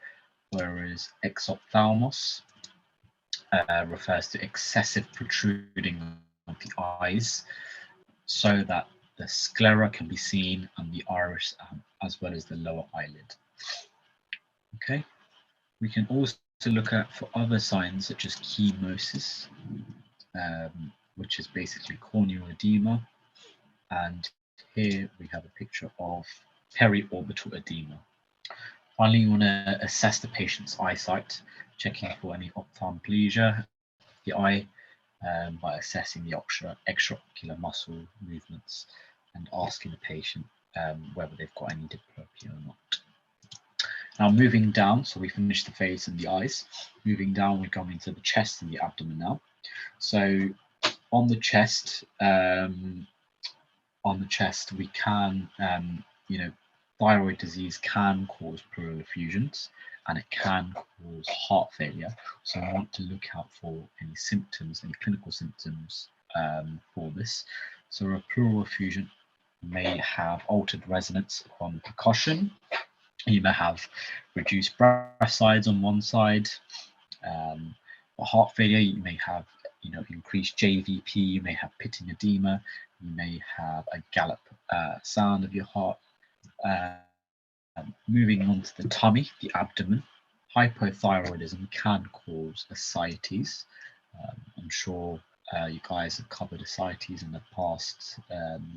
whereas exophthalmos refers to excessive protruding of the eyes, so that the sclera can be seen and the iris, as well as the lower eyelid. Okay, we can also look at for other signs such as chemosis, which is basically corneal edema, and here we have a picture of periorbital edema. Finally, you want to assess the patient's eyesight, checking for any ophthalmoplegia, the eye, by assessing the extraocular muscle movements and asking the patient whether they've got any diplopia or not. Now moving down, so we finished the face and the eyes. Moving down, we're going into the chest and the abdomen now. So on the chest, we can, thyroid disease can cause pleural effusions, and it can cause heart failure. So I want to look out for any symptoms, any clinical symptoms for this. So a pleural effusion may have altered resonance on percussion. You may have reduced breath size on one side. For heart failure, you may have increased JVP, you may have pitting edema, you may have a gallop sound of your heart. Moving on to the tummy, the abdomen, hypothyroidism can cause ascites. I'm sure you guys have covered ascites in the past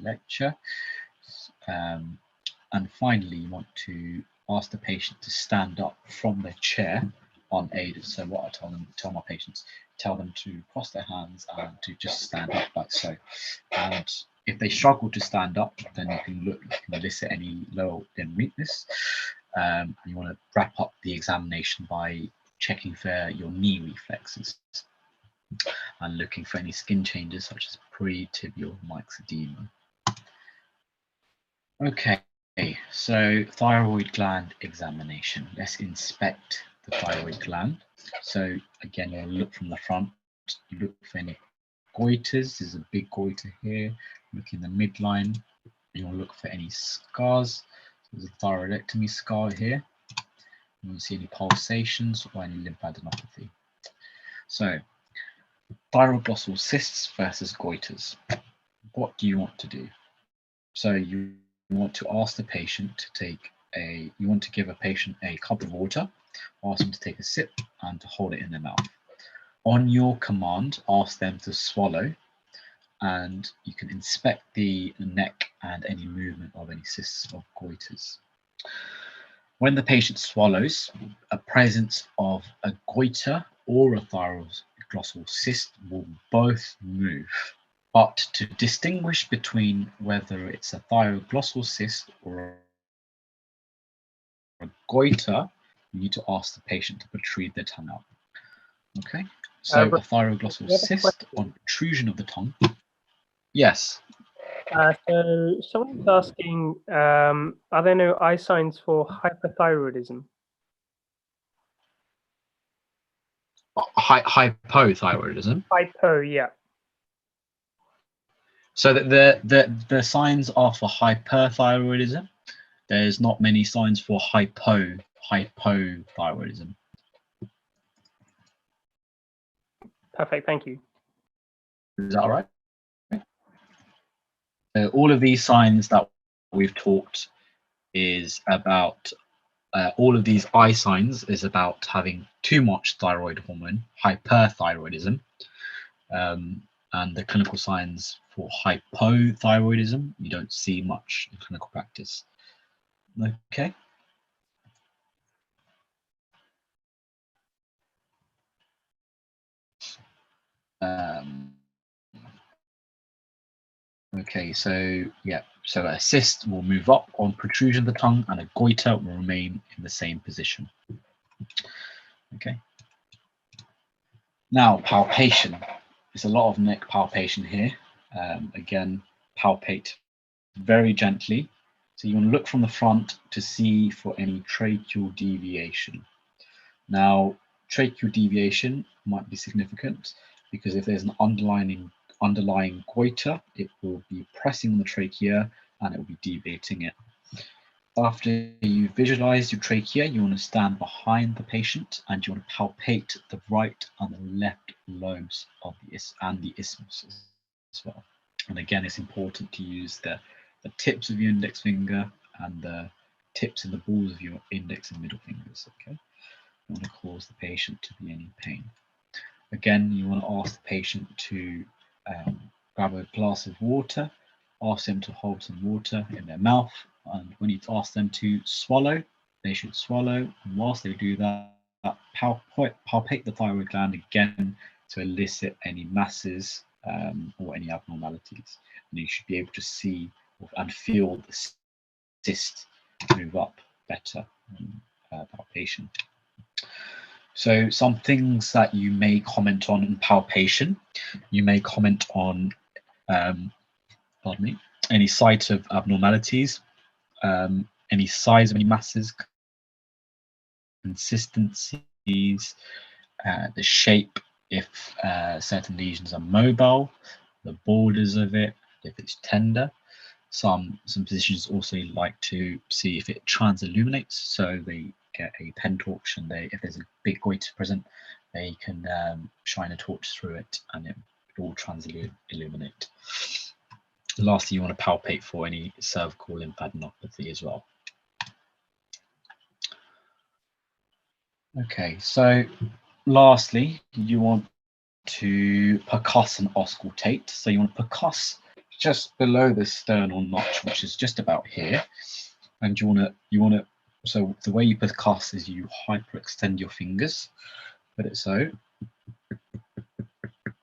lecture. And finally, you want to ask the patient to stand up from their chair unaided. So what I tell my patients, tell them to cross their hands and to just stand up like so. And if they struggle to stand up, then you can elicit any lower limb weakness. And you want to wrap up the examination by checking for your knee reflexes and looking for any skin changes such as pre-tibial myxedema. Okay, so thyroid gland examination. Let's inspect the thyroid gland. So again, you'll look from the front, you look for any goiters. There's a big goiter here. Look in the midline. You'll look for any scars. There's a thyroidectomy scar here. You won't see any pulsations or any lymphadenopathy. So, thyroglossal cysts versus goiters. What do you want to do? So you want to ask the patient to give a patient a cup of water, ask them to take a sip and to hold it in their mouth. On your command, ask them to swallow, and you can inspect the neck and any movement of any cysts or goiters. When the patient swallows, a presence of a goiter or a thyroglossal cyst will both move. But to distinguish between whether it's a thyroglossal cyst or a goiter, you need to ask the patient to protrude their tongue out. Okay, so a thyroglossal cyst on protrusion of the tongue. Yes. So someone's asking, are there no eye signs for hyperthyroidism? Hypothyroidism. Hypo, yeah. So the signs are for hyperthyroidism. There's not many signs for hypothyroidism. Perfect, thank you. Is that all right? All of these signs that we've talked is about, all of these eye signs is about having too much thyroid hormone, hyperthyroidism, and the clinical signs for hypothyroidism, you don't see much in clinical practice. Okay. Okay, so yeah, so a cyst will move up on protrusion of the tongue and a goiter will remain in the same position. Okay. Now, palpation. There's a lot of neck palpation here. Again, palpate very gently. So you want to look from the front to see for any tracheal deviation. Now, tracheal deviation might be significant because if there's an underlying goiter, it will be pressing on the trachea and it will be deviating it. After you visualize your trachea, you want to stand behind the patient and you want to palpate the right and the left lobes of the isthmus as well. And again, it's important to use the tips of your index finger and the tips and the balls of your index and middle fingers. Okay, you want to cause the patient to be in any pain. Again, you want to ask the patient to grab a glass of water, ask them to hold some water in their mouth, and when you ask them to swallow, they should swallow. And whilst they do that, palpate the thyroid gland again to elicit any masses or any abnormalities. And you should be able to see and feel the cyst move up better palpation. So some things that you may comment on in palpation, you may comment on, any site of abnormalities, any size of any masses, consistencies, the shape, if certain lesions are mobile, the borders of it, if it's tender. Some physicians also like to see if it transilluminates, so they get a pen torch and if there's a big goiter present, they can shine a torch through it and it will transilluminate. Lastly, you want to palpate for any cervical lymphadenopathy as well. Okay, so lastly, you want to percuss and auscultate. So you want to percuss just below the sternal notch, which is just about here, and you want to. So the way you percuss is you hyperextend your fingers, put it so,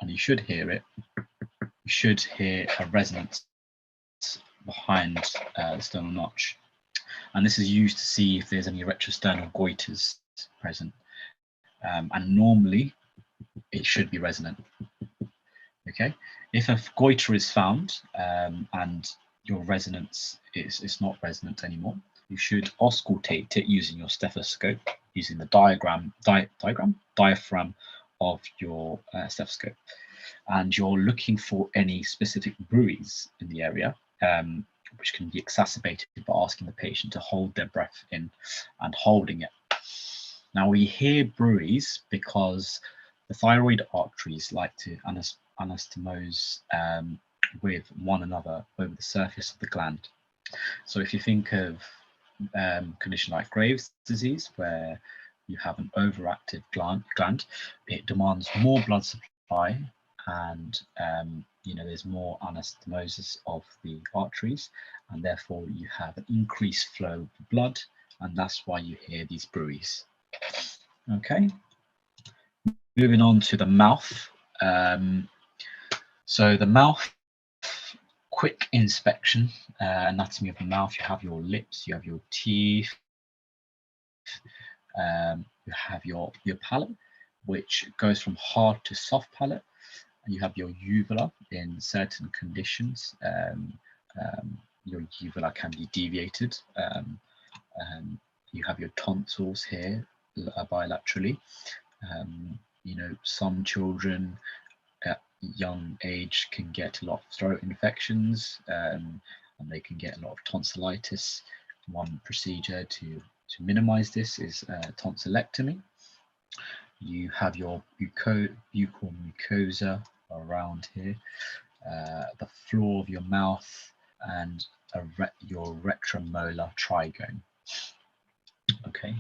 and you should hear it. You should hear a resonance behind the sternal notch, and this is used to see if there's any retrosternal goiters present, and normally it should be resonant. Okay, if a goiter is found and your resonance is not resonant anymore, you should auscultate it using your stethoscope, using the diaphragm of your stethoscope, and you're looking for any specific bruise in the area, which can be exacerbated by asking the patient to hold their breath in and holding it. Now we hear bruise because the thyroid arteries like to anastomose with one another over the surface of the gland. So if you think of condition like Graves' disease, where you have an overactive gland, it demands more blood supply, and there's more anastomosis of the arteries, and therefore you have an increased flow of blood, and that's why you hear these bruits. Okay, moving on to the mouth. So the mouth, quick inspection, anatomy of the mouth. You have your lips, you have your teeth, You have your palate, which goes from hard to soft palate. And you have your uvula in certain conditions. Your uvula can be deviated. You have your tonsils here bilaterally. You know, some children at young age can get a lot of throat infections, and they can get a lot of tonsillitis. One procedure to minimize this is tonsillectomy. You have your buccal mucosa around here, the floor of your mouth, and your retromolar trigone. Okay,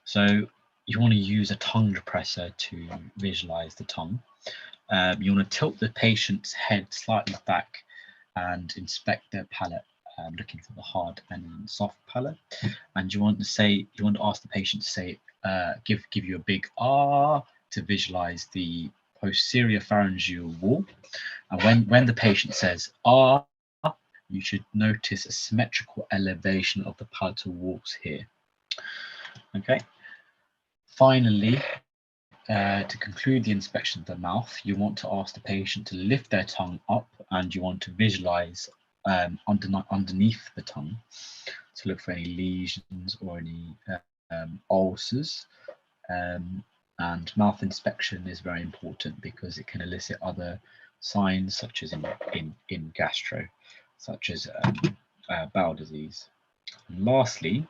so you want to use a tongue depressor to visualize the tongue. You want to tilt the patient's head slightly back and inspect their palate, looking for the hard and soft palate. And you want to ask the patient to say, give you a big ah to visualize the posterior pharyngeal wall. And when the patient says ah, you should notice a symmetrical elevation of the palatal walls here. Okay. Finally, to conclude the inspection of the mouth, you want to ask the patient to lift their tongue up, and you want to visualize underneath the tongue to look for any lesions or any ulcers. And mouth inspection is very important because it can elicit other signs such as in gastro, such as bowel disease. And lastly,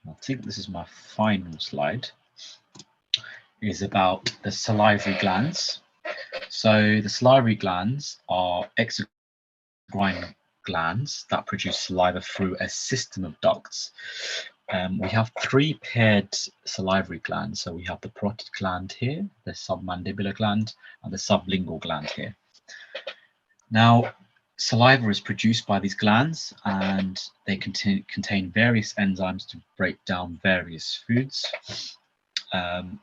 I think this is my final slide, is about the salivary glands. So the salivary glands are exocrine glands that produce saliva through a system of ducts. We have 3 paired salivary glands. So we have the parotid gland here, the submandibular gland, and the sublingual gland here. Now, saliva is produced by these glands, and they contain various enzymes to break down various foods. And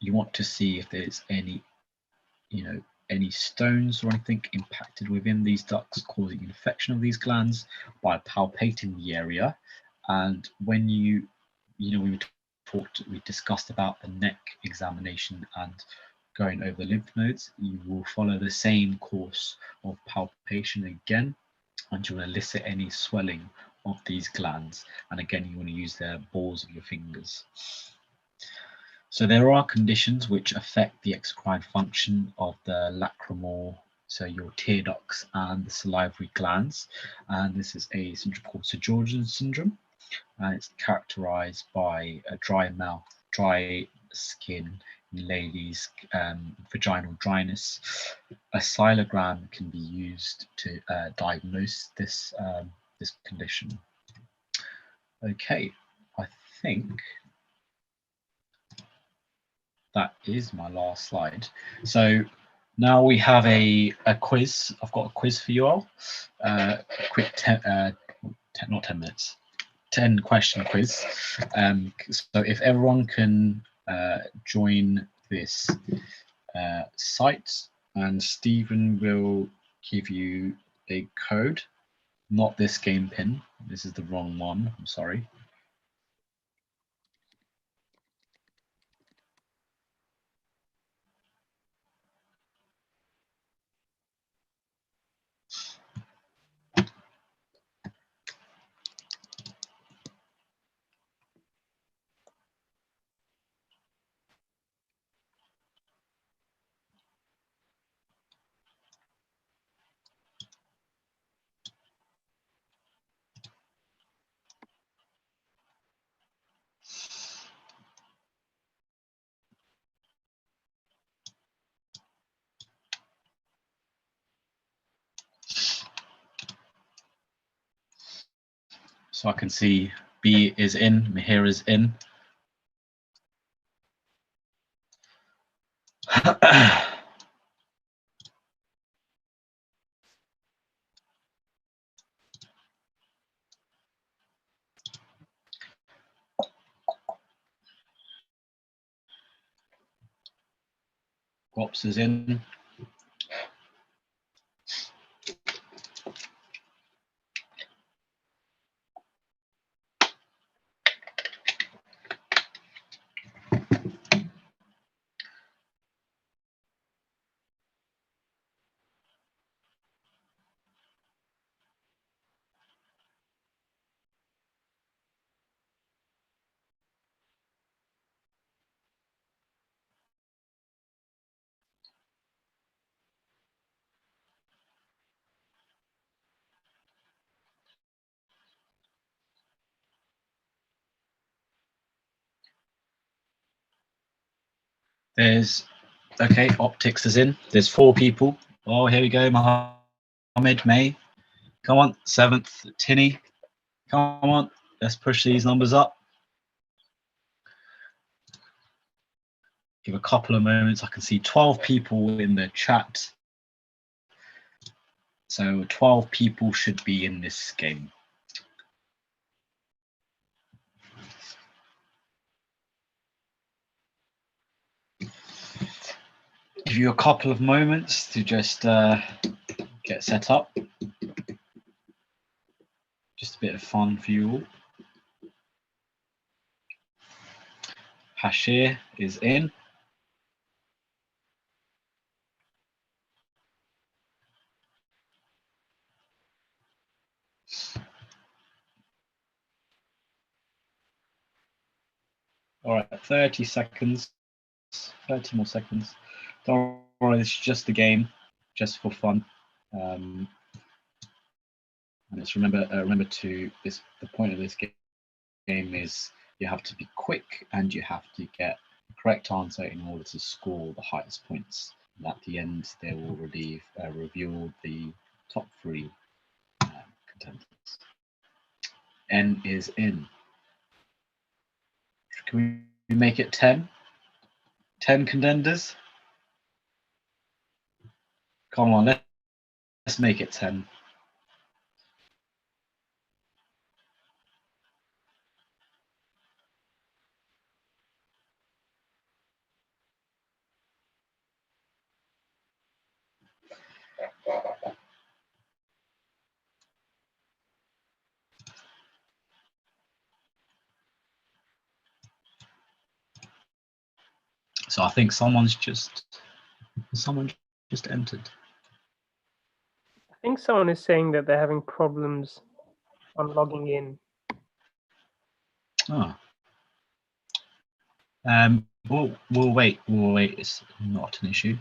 you want to see if there's any, any stones or anything impacted within these ducts causing infection of these glands by palpating the area. And when we discussed about the neck examination and going over the lymph nodes, you will follow the same course of palpation again, and you will elicit any swelling of these glands. And again, you want to use the balls of your fingers. So there are conditions which affect the exocrine function of the lacrimal, so your tear ducts and the salivary glands. And this is a syndrome called Sir George's syndrome. And it's characterized by a dry mouth, dry skin in ladies, vaginal dryness. A silogram can be used to diagnose this condition. Okay, I think that is my last slide. So now we have a quiz. I've got a quiz for you all. A quick not 10 minutes, 10 question quiz. So if everyone can join this site, and Stephen will give you a code, not this game pin. This is the wrong one, I'm sorry. So I can see B is in, Mihir is in. Gops is in. There's, okay, optics is in. There's 4 people. Oh, here we go. Mohammed, May. Come on, 7th, Tinny. Come on, let's push these numbers up. Give a couple of moments. I can see 12 people in the chat. So 12 people should be in this game. Give you a couple of moments to just get set up. Just a bit of fun for you all. Hashir is in. All right, 30 seconds, 30 more seconds. Don't worry, it's just a game, just for fun. And it's remember to this. The point of this game is you have to be quick and you have to get the correct answer in order to score the highest points. And at the end, they will reveal the top 3 contenders. N is in. Can we make it 10? 10 contenders? Come on, let's make it 10. So I think someone just entered. I think someone is saying that they're having problems on logging in. Oh. We'll wait. It's not an issue.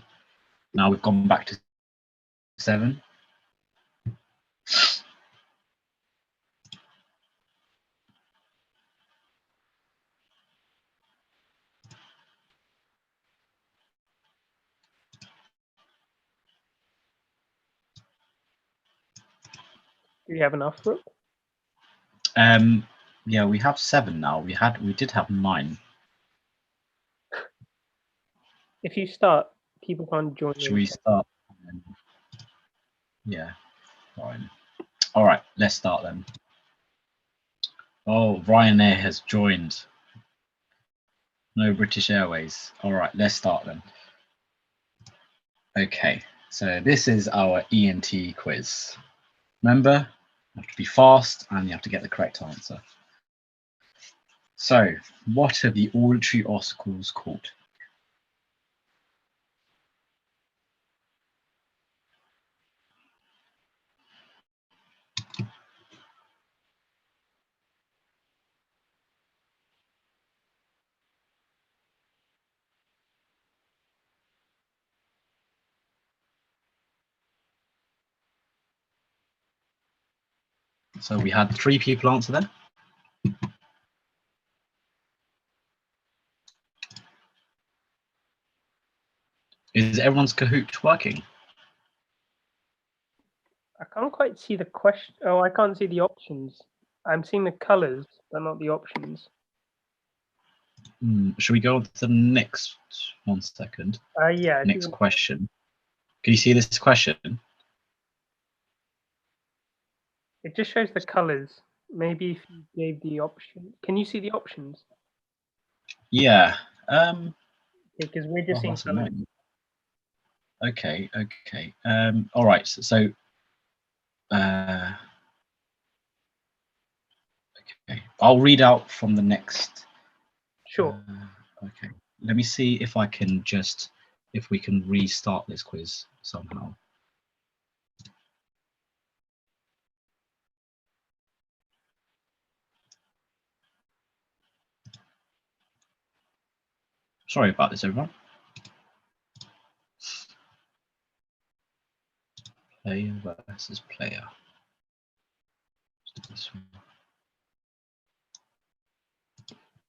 Now we've gone back to 7. Do you have enough for it? Yeah, we have 7 now. We did have 9. If you start, people can't join. Should we start? Yeah, fine. All right, let's start then. Oh, Ryanair has joined. No British Airways. All right, let's start then. Okay, so this is our ENT quiz. Remember, you have to be fast and you have to get the correct answer. So, what are the auditory ossicles called? So we had 3 people answer there. Is everyone's Kahoot working? I can't quite see the question. Oh, I can't see the options. I'm seeing the colors, but not the options. Should we go on to the next 1 second? Yeah. Next question. Can you see this question? It just shows the colors. Maybe if you gave the option. Can you see the options? Yeah. Because we're just seeing colors. Okay. All right. So okay. I'll read out from the next. Sure. Okay. Let me see if we can restart this quiz somehow. Sorry about this, everyone. Player versus player.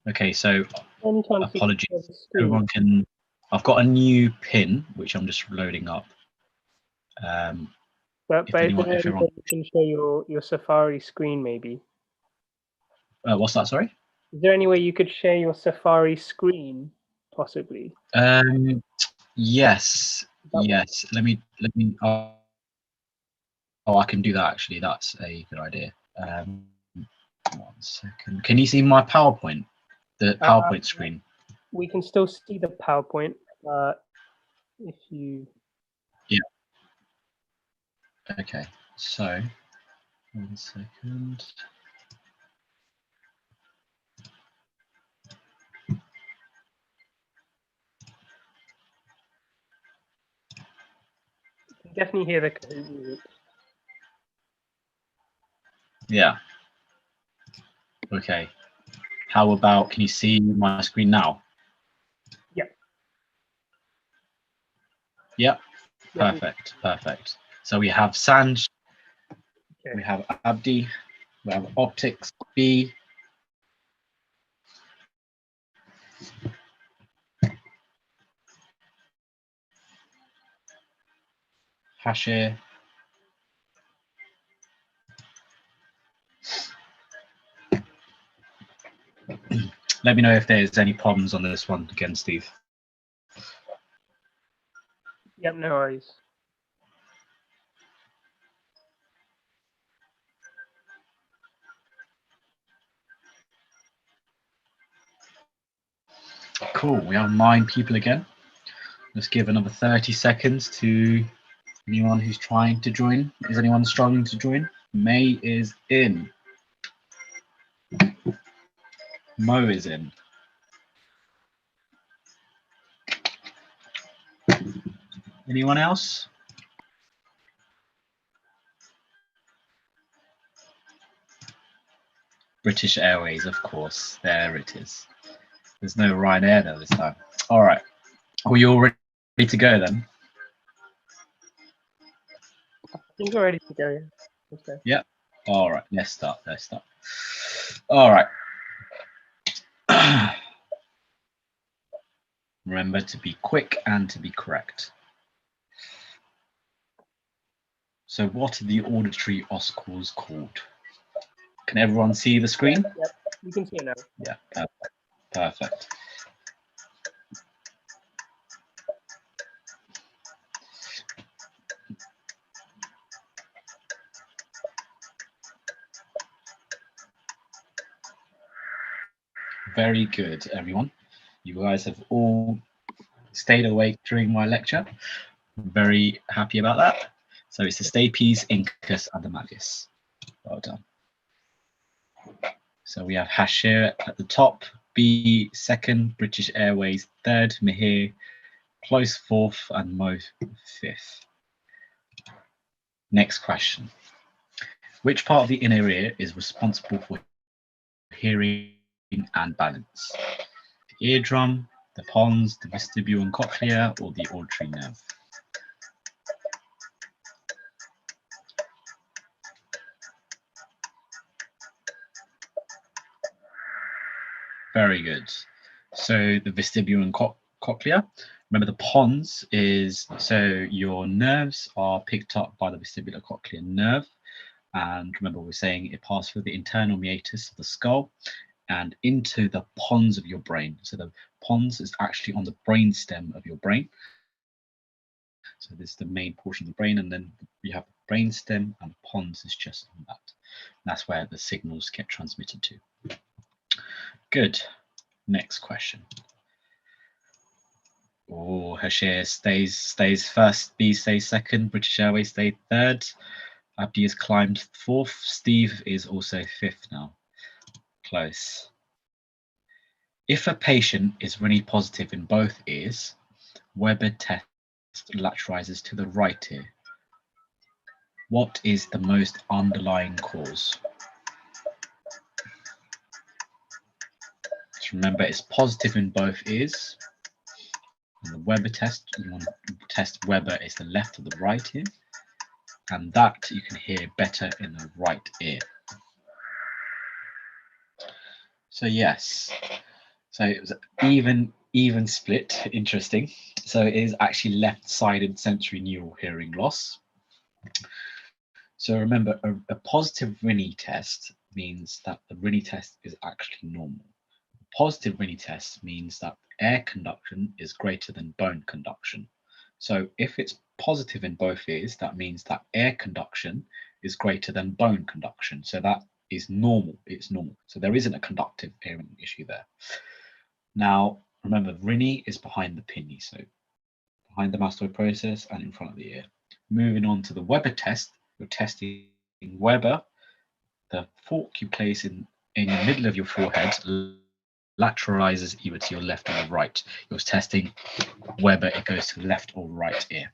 Okay, so apologies. Everyone can I've got a new pin which I'm just loading up. But if anyone, you can show your Safari screen, maybe. What's that? Sorry. Is there any way you could share your Safari screen, possibly? Yes. Yes. Let me. Oh, I can do that actually. That's a good idea. 1 second. Can you see my PowerPoint? The PowerPoint screen. We can still see the PowerPoint. If you. Yeah. Okay. So, 1 second. You can definitely hear the Kahoot music. Yeah. Okay. How about, can you see my screen now? Yep. Yep. Perfect. Perfect. So we have Sanj, okay. We have Abdi, we have Optics B. Hashir. Let me know if there's any problems on this one again, Steve. Yep, no worries. Cool, we have 9 people again. Let's give another 30 seconds to anyone who's trying to join. Is anyone struggling to join? May is in. Mo is in. Anyone else? British Airways, of course. There it is. There's no Ryanair though this time. All right. Are we all ready to go then? I think we're ready to go. Okay. Yep. All right. Let's start. Let's start. All right. Remember to be quick and to be correct. So what are the auditory ossicles called? Can everyone see the screen? Yep. You can see it now. Yeah, perfect. Perfect. Very good, everyone. You guys have all stayed awake during my lecture. I'm very happy about that. So it's the Stapes, Incus, and the Malleus. Well done. So we have Hashir at the top, B second, British Airways third, Mihir close fourth, and Mo fifth. Next question. Which part of the inner ear is responsible for hearing and balance? The eardrum, the pons, the vestibule and cochlea, or the auditory nerve? Very good. So the vestibule and cochlea. Remember the pons is, so your nerves are picked up by the vestibular cochlear nerve. And remember we're saying it passes through the internal meatus of the skull and into the pons of your brain. So the pons is actually on the brain stem of your brain. So this is the main portion of the brain, and then you have the brain stem, and the pons is just on that. That's where the signals get transmitted to. Good. Next question. Oh, Hashir stays first, B stays second, British Airways stayed third, Abdi has climbed fourth, Steve is also fifth now. Close. If a patient is really positive in both ears, Weber test lateralizes to the right ear. What is the most underlying cause? So remember, it's positive in both ears. And the Weber test, you want to test Weber is the left or the right ear. And that you can hear better in the right ear. So yes, so it was even even split, interesting. So it is actually left-sided sensory neural hearing loss. So remember, a positive Rinne test means that the Rinne test is actually normal. A positive Rinne test means that air conduction is greater than bone conduction. So if it's positive in both ears, that means that air conduction is greater than bone conduction. So that is normal. It's normal. So there isn't a conductive hearing issue there. Now, remember, Rinne is behind the pinny, so behind the mastoid process and in front of the ear. Moving on to the Weber test, you're testing Weber. The fork you place in the middle of your forehead lateralizes either to your left or your right. You're testing Weber, it goes to the left or right ear.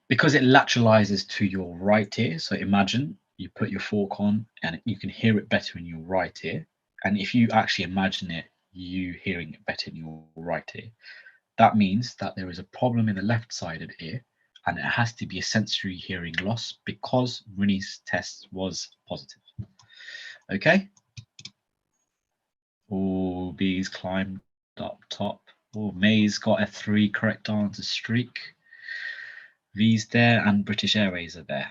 Because it lateralizes to your right ear, so imagine you put your fork on and you can hear it better in your right ear. And if you actually imagine it, you hearing it better in your right ear, that means that there is a problem in the left-sided ear and it has to be a sensory hearing loss because Rinne's test was positive. Okay. Oh, B's climbed up top. Oh, May's got a 3 correct answer streak. V's there and British Airways are there.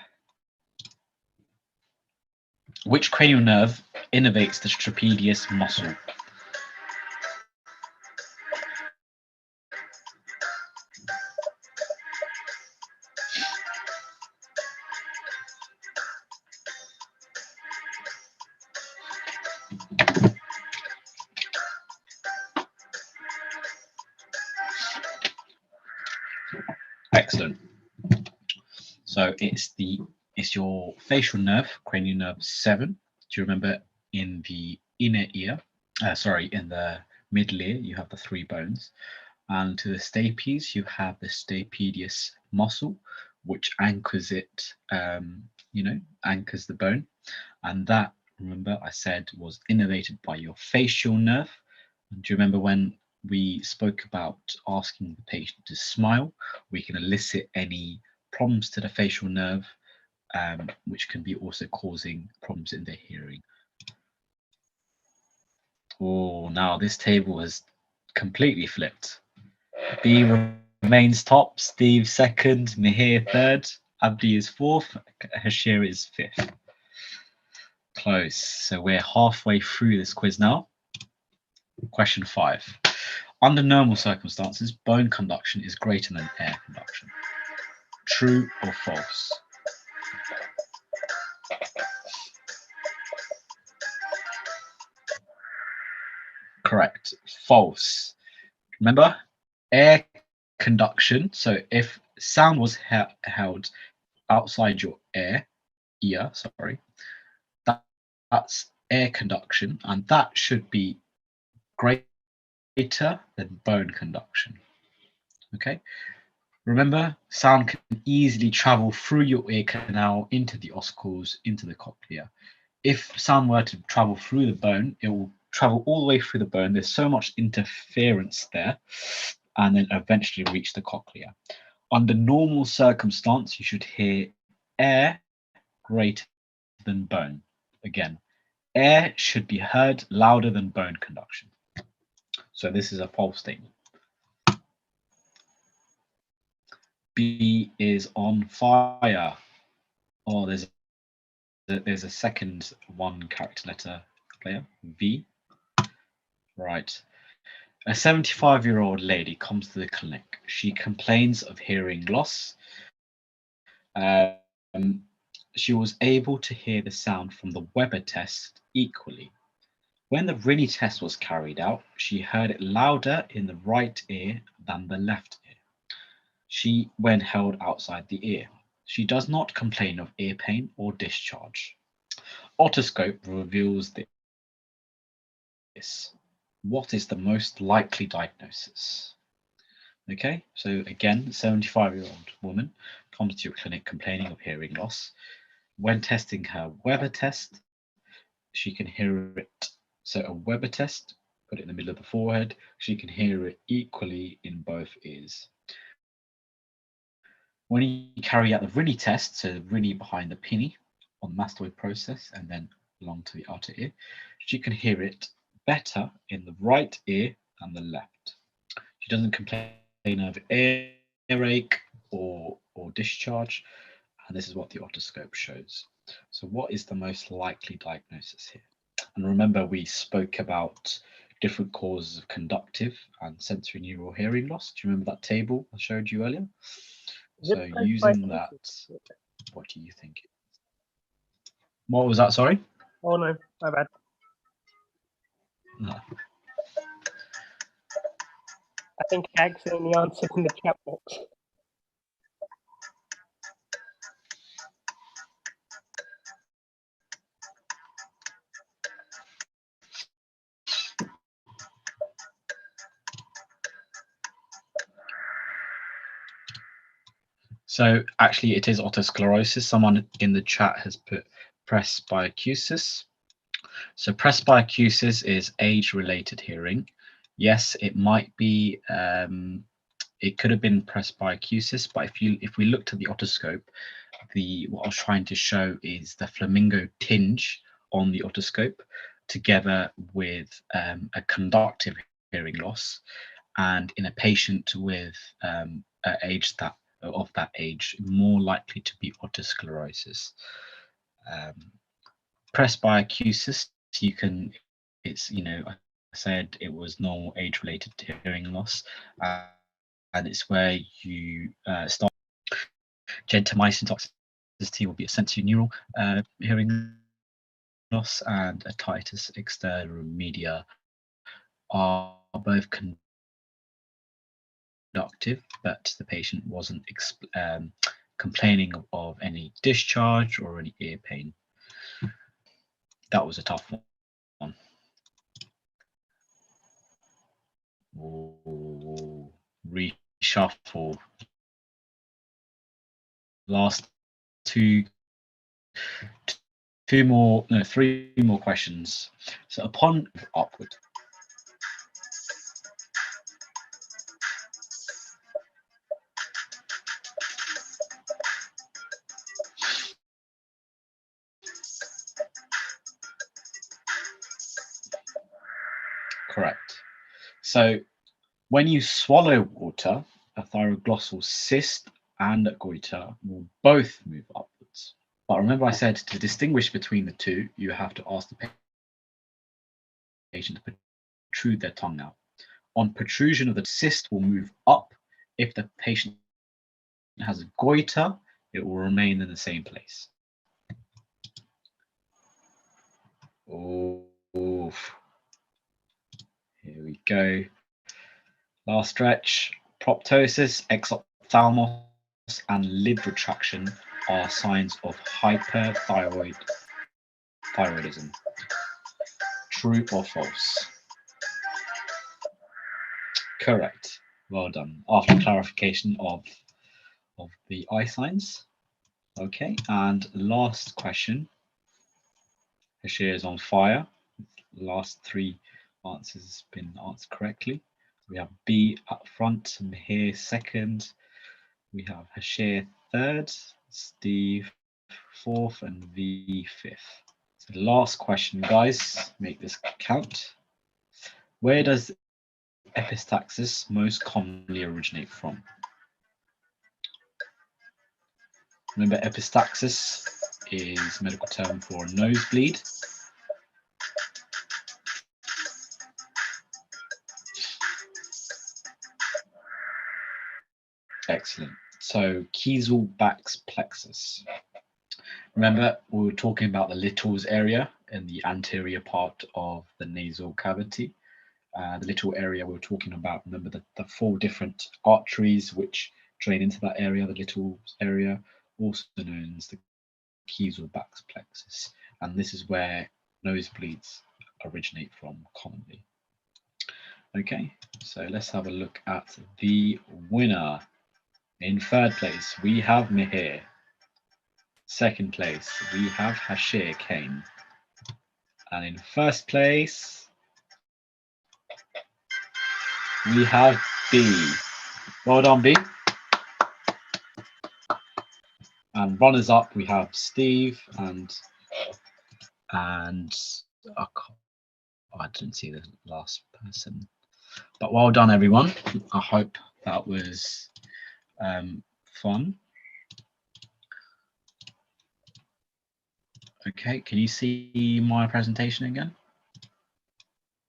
Which cranial nerve innervates the trapezius muscle? Excellent. So it's your facial nerve, cranial nerve 7. Do you remember in the inner ear? In the middle ear, you have the 3 bones, and to the stapes, you have the stapedius muscle, which anchors it. Anchors the bone, and that, remember, I said was innervated by your facial nerve. And do you remember when we spoke about asking the patient to smile? We can elicit any problems to the facial nerve, which can be also causing problems in their hearing. Oh, now this table has completely flipped. B remains top, Steve second, Mihir third, Abdi is fourth, Hashir is fifth. Close. So we're halfway through this quiz now. Question 5. Under normal circumstances, bone conduction is greater than air conduction. True or false? Correct. False. Remember, air conduction, so if sound was held outside your ear, that's air conduction, and that should be greater than bone conduction. Okay. Remember, sound can easily travel through your ear canal into the ossicles, into the cochlea. If sound were to travel through the bone, it will travel all the way through the bone. There's so much interference there, and then eventually reach the cochlea. Under normal circumstance, you should hear air greater than bone. Again, air should be heard louder than bone conduction. So this is a false statement. B is on fire. Oh, there's a second 1 character letter player, V. Right. A 75-year-old lady comes to the clinic. She complains of hearing loss. She was able to hear the sound from the Weber test equally. When the Rinne test was carried out, she heard it louder in the right ear than the left ear. When held outside the ear. She does not complain of ear pain or discharge. Otoscope reveals this. What is the most likely diagnosis? Okay, so again, 75-year-old woman comes to your clinic complaining of hearing loss. When testing her Weber test, she can hear it. So a Weber test, put it in the middle of the forehead, she can hear it equally in both ears. When you carry out the Rinne test, so the Rinne behind the pinny on the mastoid process and then along to the outer ear, she can hear it better in the right ear than the left. She doesn't complain of earache or discharge, and this is what the otoscope shows. So what is the most likely diagnosis here? And remember, we spoke about different causes of conductive and sensory neural hearing loss. Do you remember that table I showed you earlier? So using that, what do you think? What was that, sorry? Oh no, my bad. No. I think I accidentally answered in the chat box. So actually it is otosclerosis. Someone in the chat has put presbyacusis. So presbyacusis is age-related hearing. Yes, it might be, it could have been presbyacusis, but if we looked at the otoscope, what I was trying to show is the flamingo tinge on the otoscope together with a conductive hearing loss, and in a patient with of that age, more likely to be otosclerosis. Presbyacusis, it's, I said it was normal age-related hearing loss, and it's where you start. Gentamicin toxicity will be a sensory neural hearing loss, and otitis externa media are both conductive, but the patient wasn't complaining of any discharge or any ear pain. That was a tough one. Ooh, reshuffle. Last three more questions. So upon upward. Correct. So when you swallow water, a thyroglossal cyst and a goiter will both move upwards. But remember I said to distinguish between the two, you have to ask the patient to protrude their tongue out. On protrusion of the cyst will move up. If the patient has a goiter, it will remain in the same place. Oh, here we go. Last stretch. Proptosis, exophthalmos, and lid retraction are signs of hyperthyroidism. True or false? Correct. Well done. After clarification of the eye signs. Okay, and last question. Hashir is on fire. Last three answers have been answered correctly. We have B up front, Mihir second. We have Hashir third, Steve fourth, and V fifth. So the last question, guys, make this count. Where does epistaxis most commonly originate from? Remember, epistaxis is a medical term for a nosebleed. Excellent. So Kieselbach's plexus. Remember, we were talking about the Little's area in the anterior part of the nasal cavity. The Little area we were talking about, remember the 4 different arteries which drain into that area, the Little area, also known as the Kieselbach's plexus. And this is where nosebleeds originate from commonly. Okay, so let's have a look at the winner. In third place, we have Mihir. Second place, we have Hashir Kane. And in first place, we have B. Well done, B. And runners up, we have Steve and I didn't see the last person. But well done, everyone. I hope that was fun. Okay, can you see my presentation again?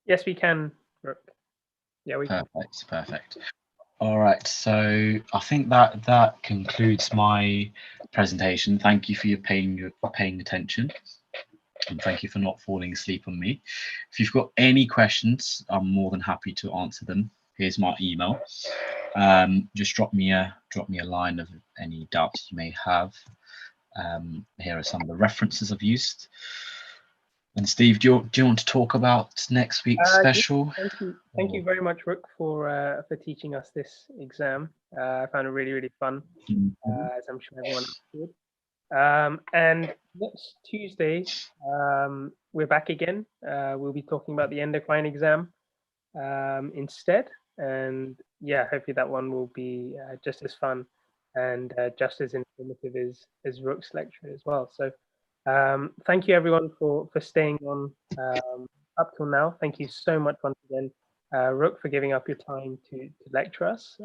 Yes, we can, Brooke. Yeah, we can. Perfect. All right, so I think that concludes my presentation. Thank you for your paying attention, and thank you for not falling asleep on me. If you've got any questions, I'm more than happy to answer them. Here's my email. Just drop me a line of any doubts you may have. Here are some of the references I've used. And Steve, do you want to talk about next week's special? Thank you very much, Rook, for teaching us this exam. I found it really fun, as I'm sure everyone else did. And next Tuesday, we're back again. We'll be talking about the endocrine exam instead. And yeah, hopefully that one will be just as fun and just as informative as Rook's lecture as well. So thank you everyone for staying on up till now. Thank you so much once again, Rook, for giving up your time to lecture us.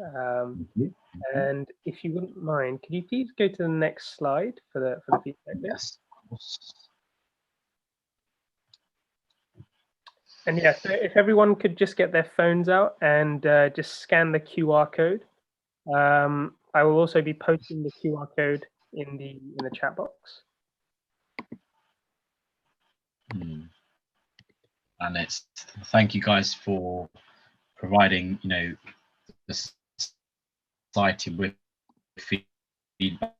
And if you wouldn't mind, could you please go to the next slide for the feedback? Yes. And yeah, so if everyone could just get their phones out and just scan the QR code. I will also be posting the QR code in the chat box. And it's thank you guys for providing, you know, the society with feedback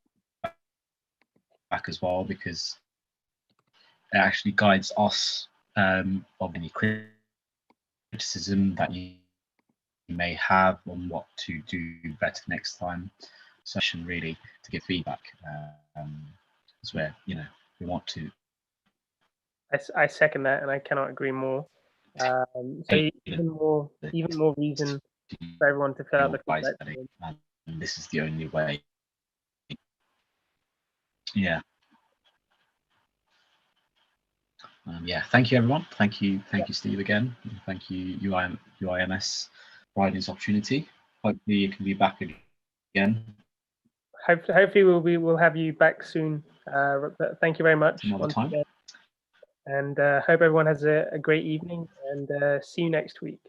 as well, because it actually guides us of any criticism that you may have on what to do better next time. So really to give feedback is where, you know, we want to. I second that, and I cannot agree more. So even more reason for everyone to fill out the feedback form. And this is the only way. Yeah. Yeah, thank you everyone. Thank you, Steve, again. Thank you, UIMS, for providing this opportunity. Hopefully you can be back again. Hopefully we'll have you back soon. But thank you very much. Another time. Again. And hope everyone has a great evening, and see you next week.